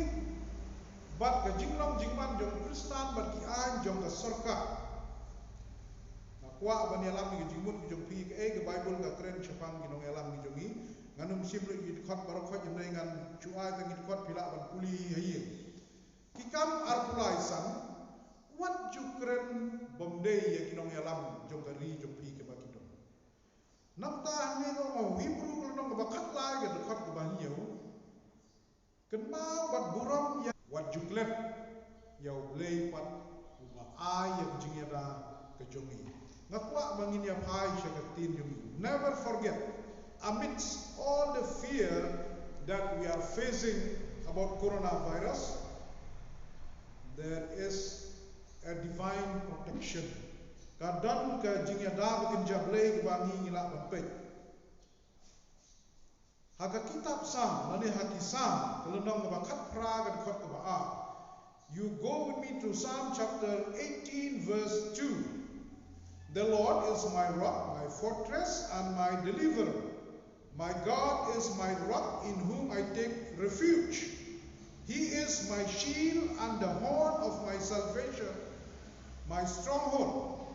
Speaker 5: bat ka jinglong jingman jong Khristan bat ki an jong ka sorka kwa ban yalam ni jingmut jong pi ke ke bible ka kren chapang gi nong yalam ni jongi nganum simlu gi khot bar khot jeng ngan chua ta gi khot pila ban puli hayi ki kam ar pulai san wat ju kren bomde ye gi nong yalam jong ka ri jong pi ke ba ki dong nam ta ni no ma hibru ko nong ba khat lai ge khot ba hiyo ken ma bat buram ya wat ju klet yau blei pat ba ai ye jing ya da ke jongi ngakwa bangin ya pai shakatin yumi. Never forget, amidst all the fear that we are facing about coronavirus, there is a divine protection. Kadang ka jingya da bakin jablay bangi ngila bampe. Haka kitab sam, nani haki sam, kelendong ba khat pra ga khot ba a. You go with me to Psalm chapter 18 verse 2. The Lord is my rock, my fortress, and my deliverer. My God is my rock in whom I take refuge. He is my shield and the horn of my salvation, my stronghold.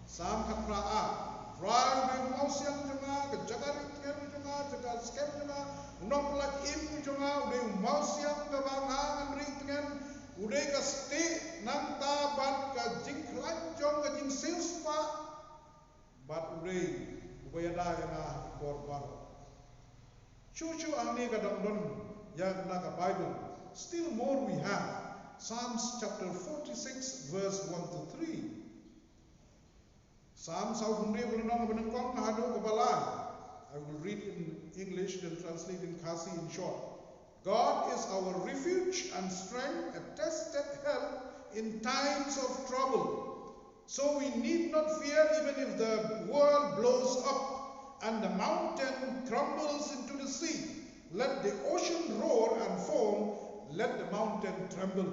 Speaker 5: Psalm Kapra'a. Rai me mausiang jonga, ke jagarit kem jonga, jagat skem jonga, unong pelat im jonga, ude mausiang ke bangang ring tengen, ude ka ste nang tabat ka jing klan jong ka jing silspa, bat ude ubaya da na korban. Cucu angni ka dongdon yang na ka Bible. Still more we have. Psalms chapter 46 verse 1 to 3. Psalm Sauhundri Bulunong Benengkong Nahado Kabalai. I will read in English and translate in Kasi in short. God is our refuge and strength, a tested help in times of trouble. So we need not fear even if the world blows up and the mountain crumbles into the sea. Let the ocean roar and foam, let the mountain tremble.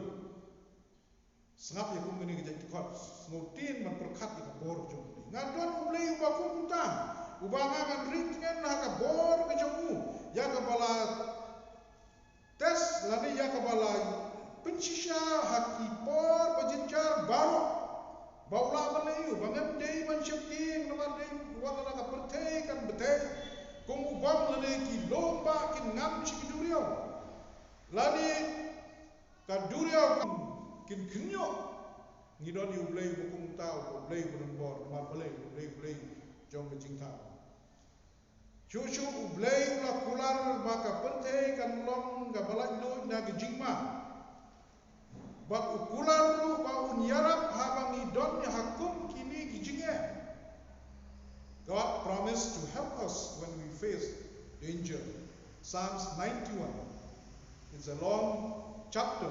Speaker 5: Sengap ya kum gini kejadian kot, semutin memperkat ya bor jom. Ngadon ulai ubah kumputan, ubah ngan ritngan nak bor kejamu, ya kepala tes lani ya kepala pencisha haki bor berjenjar baru, baula malai kung ubang lani ki lomba kin ngam chi ki duriao lani ka duriao kin kinyo ni don yu blei bu kung tao bu blei bu bor ma blei jong be jing tao Shushu ublei ula kular maka pente kan long ga balak no na jingma. But ukular lu ba unyarap habang idon ni hakum kini gijinge. God promised to help us when we face danger. Psalms 91. It's a long chapter.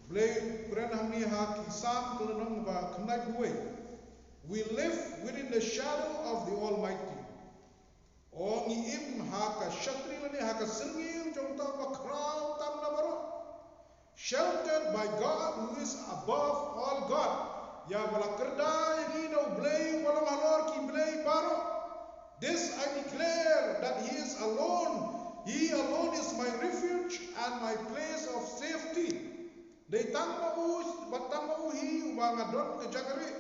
Speaker 5: Ublei kuren hamni ha kisam kelenong ba kenai buwe. We live within the shadow of the Almighty. Ong im haka shatri lani haka sengir jong tau bakrau tam na baro. Sheltered by God who is above all God. Ya bala kerda yang ina ublei walang halor ki blei baro. This I declare that He is alone. He alone is my refuge and my place of safety. They tangmau batangmau hi ubangadon ke jagari.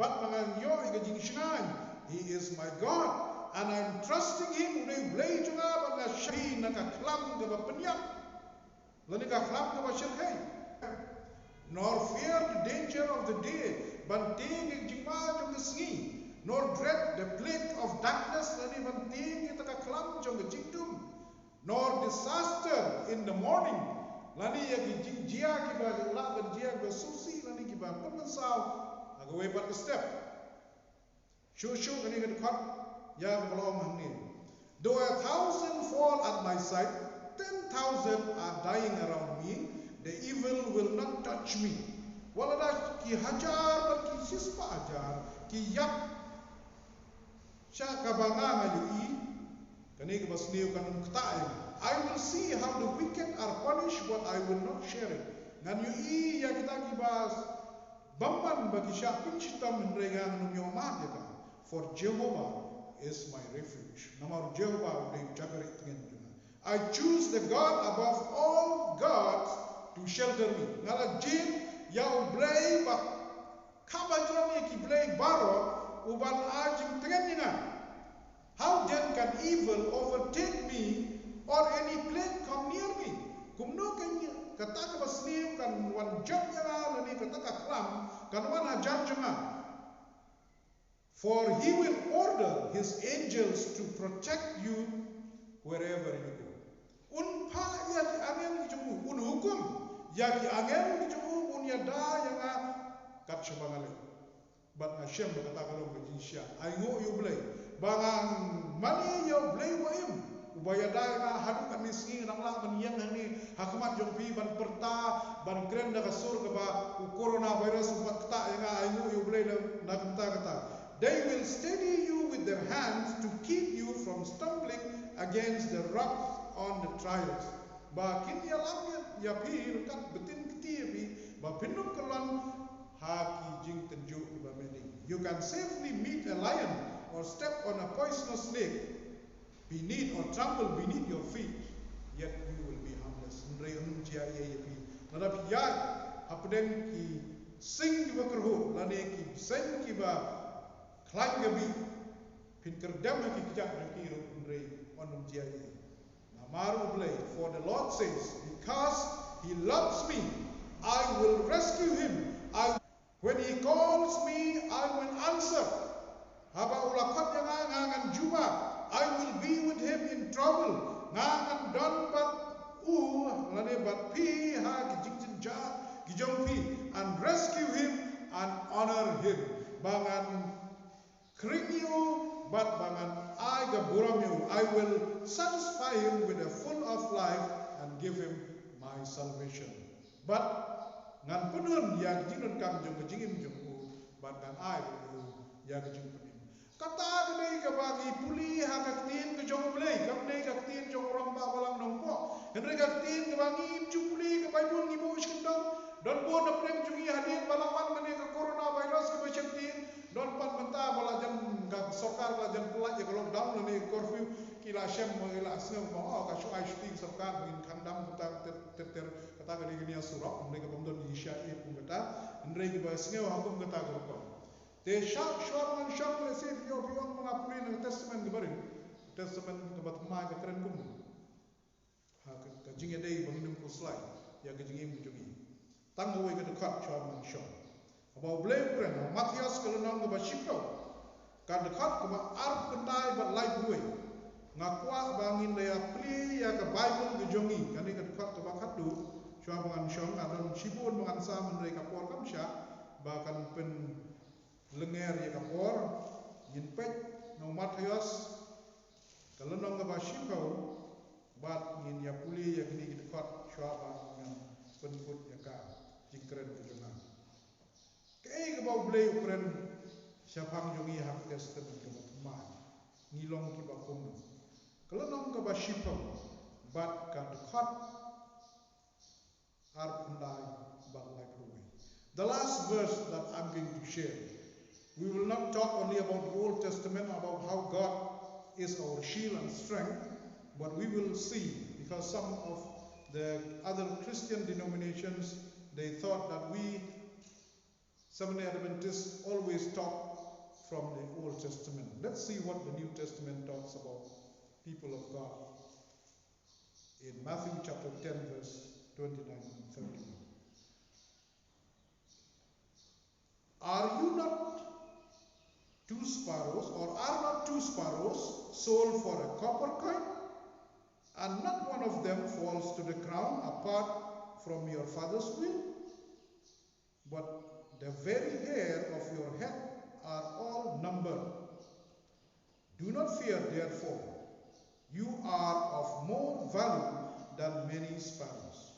Speaker 5: Bat mangangyo ke jingshingan. He is my God. And I'm trusting Him. Unai blei juga banga syari naka khlam ke bapenyak. Lani ka khlam ke basyirkai. Nor fear the danger of the day. Banting ke jingma jong ke sengi. Nor dread the plague of darkness. Lani banting ke taka khlam jong ke jingdum. Nor disaster in the morning. Lani ya ke jingjia ke ba la ban jia ke susi. Lani ke ba pemensau. Agawe bat ke step. Shushu kani ke dekat. Ya belum hamni. Though 1,000 fall at my side, 10,000 are dying around me, the evil will not touch me. Walada ki hajar dan ki sispa hajar, ki yap syaka banga ngayu kani ke basniu kanun ktai. I will see how the wicked are punished, but I will not share it. Ngan yu ya kita kibas bamban bagi syapin citam menrega nganum yomat kita. For Jehovah is my refuge. Namar Jehovah de jagarit dengan. I choose the God above all gods to shelter me. Ngala jin ya ublei ba kabajram ye ki blei baro uban ajing dengan. How then can evil overtake me or any plague come near me? Kumno kanya kata ka basniu kan wan jam ya lani kata ka khlam kan wan hajar jama. For He will order His angels to protect you wherever you go. Unpa ya ki angel ki jumu, un hukum ya ki angel ki jumu, un yada yang kat syabangale. But Hashem berkata kalau ke jinsya, aingo you blay, bangang mani you blay waim. Ubaya da yang hadu kan miskin nangla meniyang ni hakmat jompi ban perta ban kren da kasur ke ba coronavirus ubat kata yang aingo you blay na kata. They will steady you with their hands to keep you from stumbling against the rocks on the trials. Ba kin ya lam ya pi kat betin keti pi ba pinum kelan haki jing tenju ba mending. You can safely meet a lion or step on a poisonous snake beneath or trample beneath your feet, yet you will be harmless. Ndrei jia ye pi. Nada pi ya apden ki sing ki ba kerhu lane ki sing ki ba Klaim gabi, pin kerdam ki kijak neki rei onum jia. Namaru blay, for the Lord says, because He loves me, I will rescue him. When He calls me, I will answer. Haba ulakot yang ngangan juma, I will be with him in trouble. Ngangan don bat lane bat pi ha kijing ja kijong pi, and rescue him and honor him. Bangan Krinyu bat bangan I gaburamyu. I will satisfy him with a full of life and give him my salvation. But ngan penun yang jinun kam jong jingim jong bat ngan I yang jing penin. Kata kene ke bagi puli ha kaktin ke jong blei, kamne kaktin jong orang ba balang nongpo. Henry kaktin ke bagi puli ke baidun ni bo iskendong. Don bo na prem jungi hadir balawan mane ke coronavirus ke bacaktin. Don pat mentah balajan gak sokar balajan pelak ya lockdown ni curfew kila syam mengila asem mau ka syai shooting sokar mungkin kandam kata ter kata gani gani surah mereka pemdon di syai pun kata mereka bahasnya hukum kata grup te syak syar man syak resif yo bion mengapuli nang testament gebarin testament ke batma ke keren kum ha ke jinge dei bangin ko slide ya ke jinge mujugi tang ho ke dekat chwa man shon about blame kren Matthias ke nang ke bashipto ka dekat ke ba ar pendai ba lai buai ngakwa bangin ya pli ya ke bible ke jongi kan ke dekat ke ba khatu chwa man shon adon chibun man sa man re ka por kam sha ba kan pen lenger ya ka por yin pet no Matthias kalau nong ke bashipto bat yin ya puli ya kini ke dekat chwa ba ngan penput ya ka jingkren ke jonga ke ba blai ukren siapang jongi hak testament ke ma ngilong ki ba kum kalau nong ke bashipto bat ka dekat ar pandai ba lai pruwe. The last verse that I'm going to share, we will not talk only about the Old Testament, about how God is our shield and strength, but we will see, because some of the other Christian denominations, they thought that we Seventh-day Adventists always talk from the Old Testament. Let's see what the New Testament talks about people of God. In Matthew chapter 10, verse 29 and 31. Are you not two sparrows, or are not two sparrows sold for a copper coin? And not one of them falls to the ground apart from your Father's will? But the very hair of your head are all numbered. Do not fear, therefore. You are of more value than many sparrows.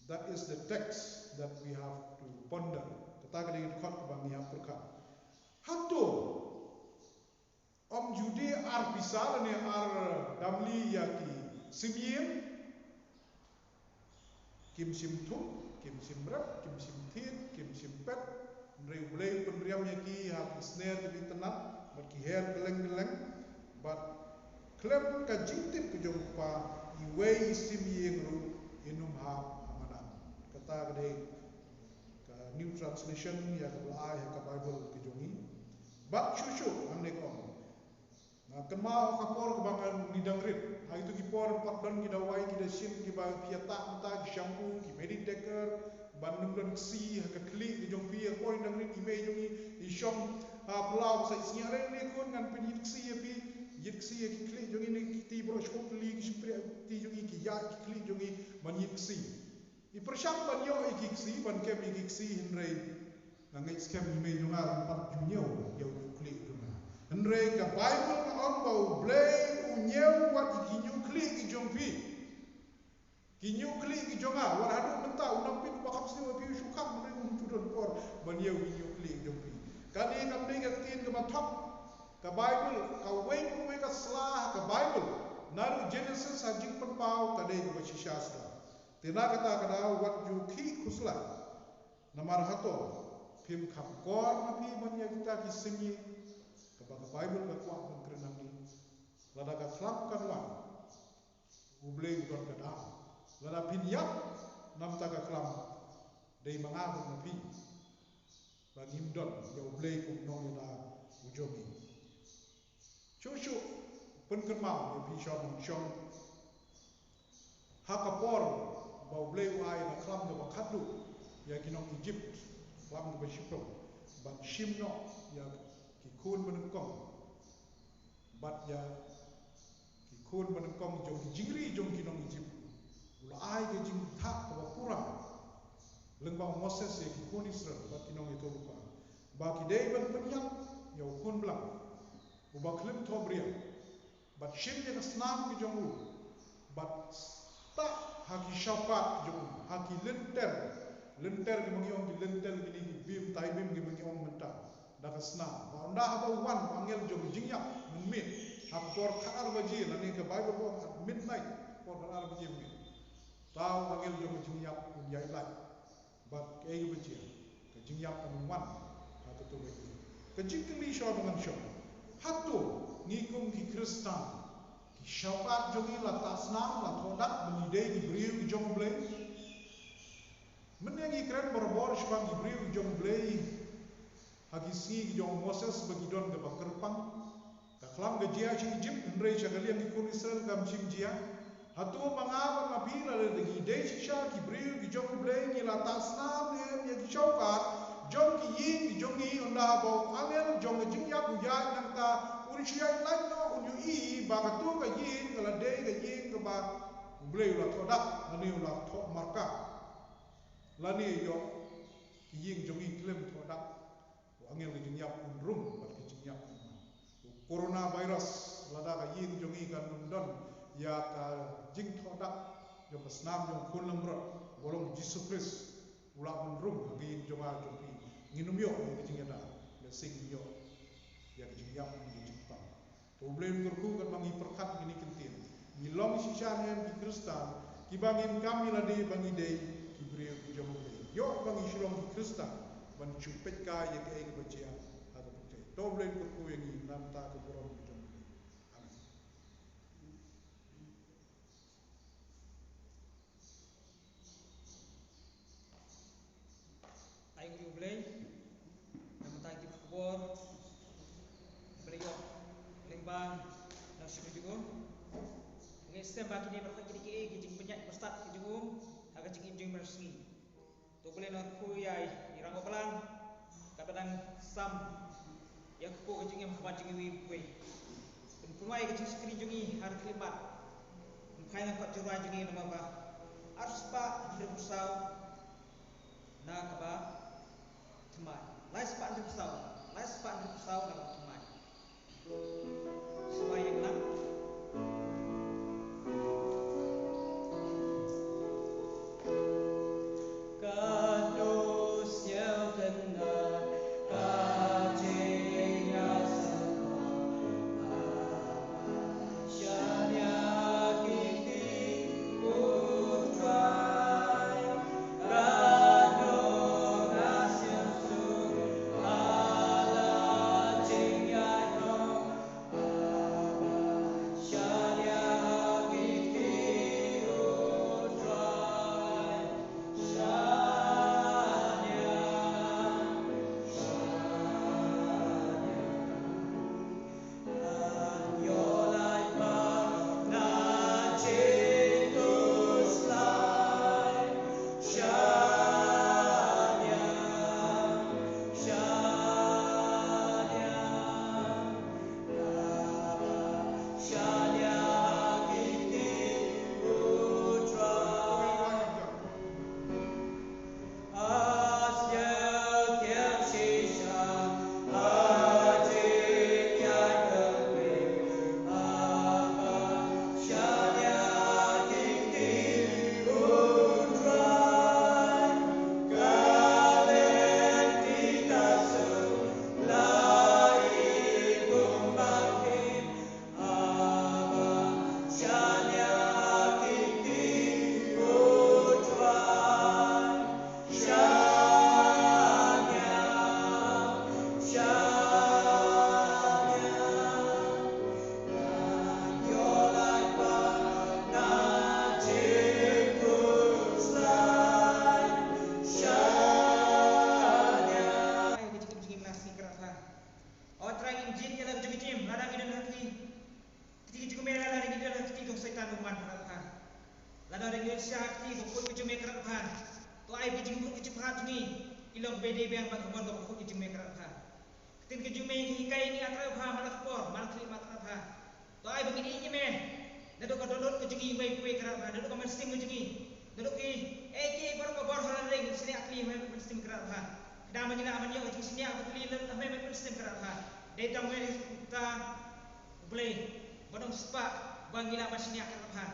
Speaker 5: That is the text that we have to ponder. Katagaliin khot bang niya purka. Hato om Jude ar pisar ne ar damli yaki simien kim sim thum kim sim rap kim sim thit kim sim pet rei blei penriam yaki ha snare di tanat mat ki her geleng but klem ka jingtip ke jong pa I wei simien ru inum ha kata gede ka new translation ya ka ai ka bible ke jongi bak shushu amne ko na kema ka por ka bangan ni dangrit ha itu ki por pat don ki dawai ki da shin ki ba piata mata ki shampoo ki meditaker bandung don si ka kli ki jong pi ko ni dangrit ime jongi I shom plau sa siare ni ko ngan penit si pi yit si ki kli jongi ni ti bro shop li ki spre ti jongi ki ya ki kli jongi man yit si I persiap ban yo ikiksi ban kem ikiksi hinrei nangit skem ime junga pat junyo yo kli kuma hinrei ka bible ka on bau blei unyeu wat kinyu kli ki jompi kinyu kli ki jonga war hadu menta unam pin ba khap siwa pi shukam hinrei tudon por ban yo kinyu kli ki jompi kani kam nei ka tin ka bathok ka bible ka wei ka slah ka bible naru genesis hajing penpau ka dei ka shastra Tina kata kada wat ju ki khusla namar hato phim kham kor na pi ban ya kita ki simi ka ba bible ka kwa ban krenam ni lada ka khlam kan wa ublei don kada lada pin yap nam ta ka khlam dei manga ban pi ba nim don ya ublei ku no ya ujomi chu pun kan ma ya pi shom hakapor bau blei wai na khlam de bakhatu ya kinong Egypt khlam de bashipro bat shimno ya ki khun manukong bat ya ki khun manukong jong jingri jong kinong Egypt ula ai ke jing tha ka pura lengbang Moses ya ki khun Israel bat kinong itu lupa ba ki dei ban penyap ya khun blang uba klim thobria bat shim ya snam ki jong bat ta haki syapat jom haki lenter ki mengiong ki lenter ki ni bim tai bim ki mengiong menta dak sna ba nda ha wan angel jom jingyak min hak por khar baji la ni ke bible bo at midnight por khar baji min taw angel jom jingyak kun yai lai bat ke yu baji ke jingyak kan wan ha to baji ke jingli sho dengan sho hatu ngikum ki Khristan Syapat jongi la tasnam la thodak menidei di beriu ki jong blei menengi keren berbor sebang di beriu ki jong blei hagi si ki jong Moses bagi don ke bakerpang Ka khlam ga jia chi Egypt Henry Chagalian di kun Israel kam chim jia. Hatu mangaba mabila le gi dei sha ki bril ki jong blei ni la tasnam ne ye ki chaukat jong ki yin ki jong yi onda bo angel jong ki jing ya ku ya nang ta uri shia lai no un yu i ba ka tu ka yin ka la dei ka yin ka ba blei la thodak ani la tho marka la ni yo ki yin jong yi klem thodak angel ki jing ya un rum ba ki jing ya corona virus lada ka yin jong yi kan don ya ta jing thodak jo pasnam jo kunlam ro bolong Jesus Christ ula rum hagin jonga jopi nginum yo ni jing da le sing yo ya jing yam ni jing pa to blem kurku kan mangi perkat ni kentin ni long sishan hem ki Khristan ki bangin kami la de bangi dei ki bre ki jom yo bangi shlom ki Khristan ban chupet ka ye ke ke bachia hada pute to blem kurku ye ni nam ta ko borom ki jom amen.
Speaker 4: Ai ngi blay nam ta ki kubor beliau lembang na syu juga ngi stem ba kini berkat kini ki jing penyak bestat ki juga aga jing jing mersi to boleh na ku yai irang pelan kadang sam yang ku jing yang khwa jing wi wi punwai ki jing skri jungi har klipat mkai na ko jura jungi nama ba arspa dirbusau na ka ba thmai lai spa dirbusau na thmai semayang lang ilong bede bang bang bon ko ko jume kra pha tin ke jume ki kai ni atra pha malak por mal kli mat pha to ai begini ni me na do ko dodot ko jigi mai kue kra pha do ko mer sting ko jigi do ki ke bor ko bor hal ring sini akli mai mer sting kra pha da man ni aman yo ki sini ak kli le mai mer sting kra pha de tam me ta blay bodong spa bang ila masini ak kra pha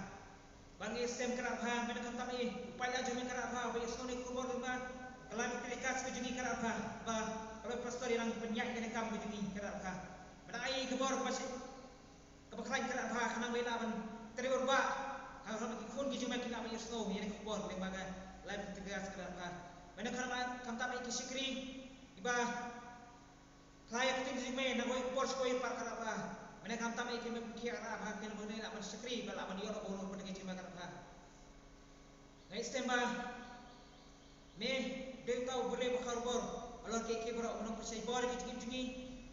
Speaker 4: bang stem kra pha me kam tam ni upaya jume kra pha be soni ko bor ba kalau dipilikas ke jungi kerapa, bah kalau pastor yang penyak kena kam ke jungi kerapa, pada air kebor pasir kebakaran kerapa, karena bela ban teribur ba, kalau nak ikut ke jungi kita ambil snow, yang kebor lembaga lain tegas kerapa, mana karena kam tak ikut sikri, iba layak tu jungi nak buat kebor sekoi par kerapa, mana kam tak ikut memikir kerapa, kena boleh nak ban sikri, bala ban dia orang boleh pada jungi kerapa, next time bah me dia tahu boleh berkharbor alor ke bro ono persai bor ke jingi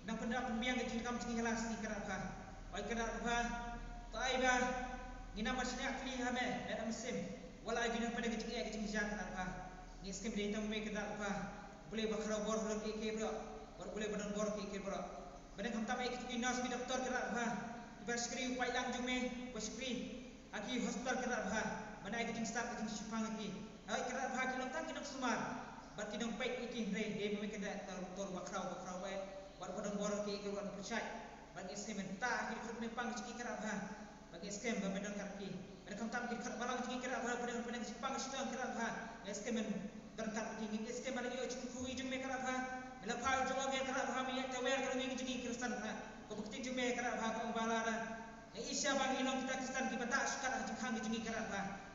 Speaker 4: nang pendap pembiang ke jingkam jingi helas ni kerap ha oi kerap ha tai ba ngina masnya kli ha me ada musim wala gina pada ke jingi jang kerap ha ni skem de tam me kerap ha boleh bakra bor hol ke bro boleh badan bor ke bro badan kam tam ek nas bi doktor kerap ha baskri upai lang jume baskri aki hospital kerap ha mana ek jing start jing sipang aki ai kerap ha kilong tan kinong sumar bat kinong pek iki re de me keda tor bakra we badan bor ke ruan percaya bagi skem ta ki khut me pang jingi kerap ha bagi skem ba badan karki badan kam tam ki khat balang jingi kerap ha badan sipang sitang kerap ha skem dan tak jingi skem mana yo chung kui jing me kerap ha la phai jo ge kerap ha me ta wer kerap jingi Khristan ha ko bukti jume kerap ha ko balana Isya bang inong kita Khristan ki bata sukat ha jing khang jingi kerap ha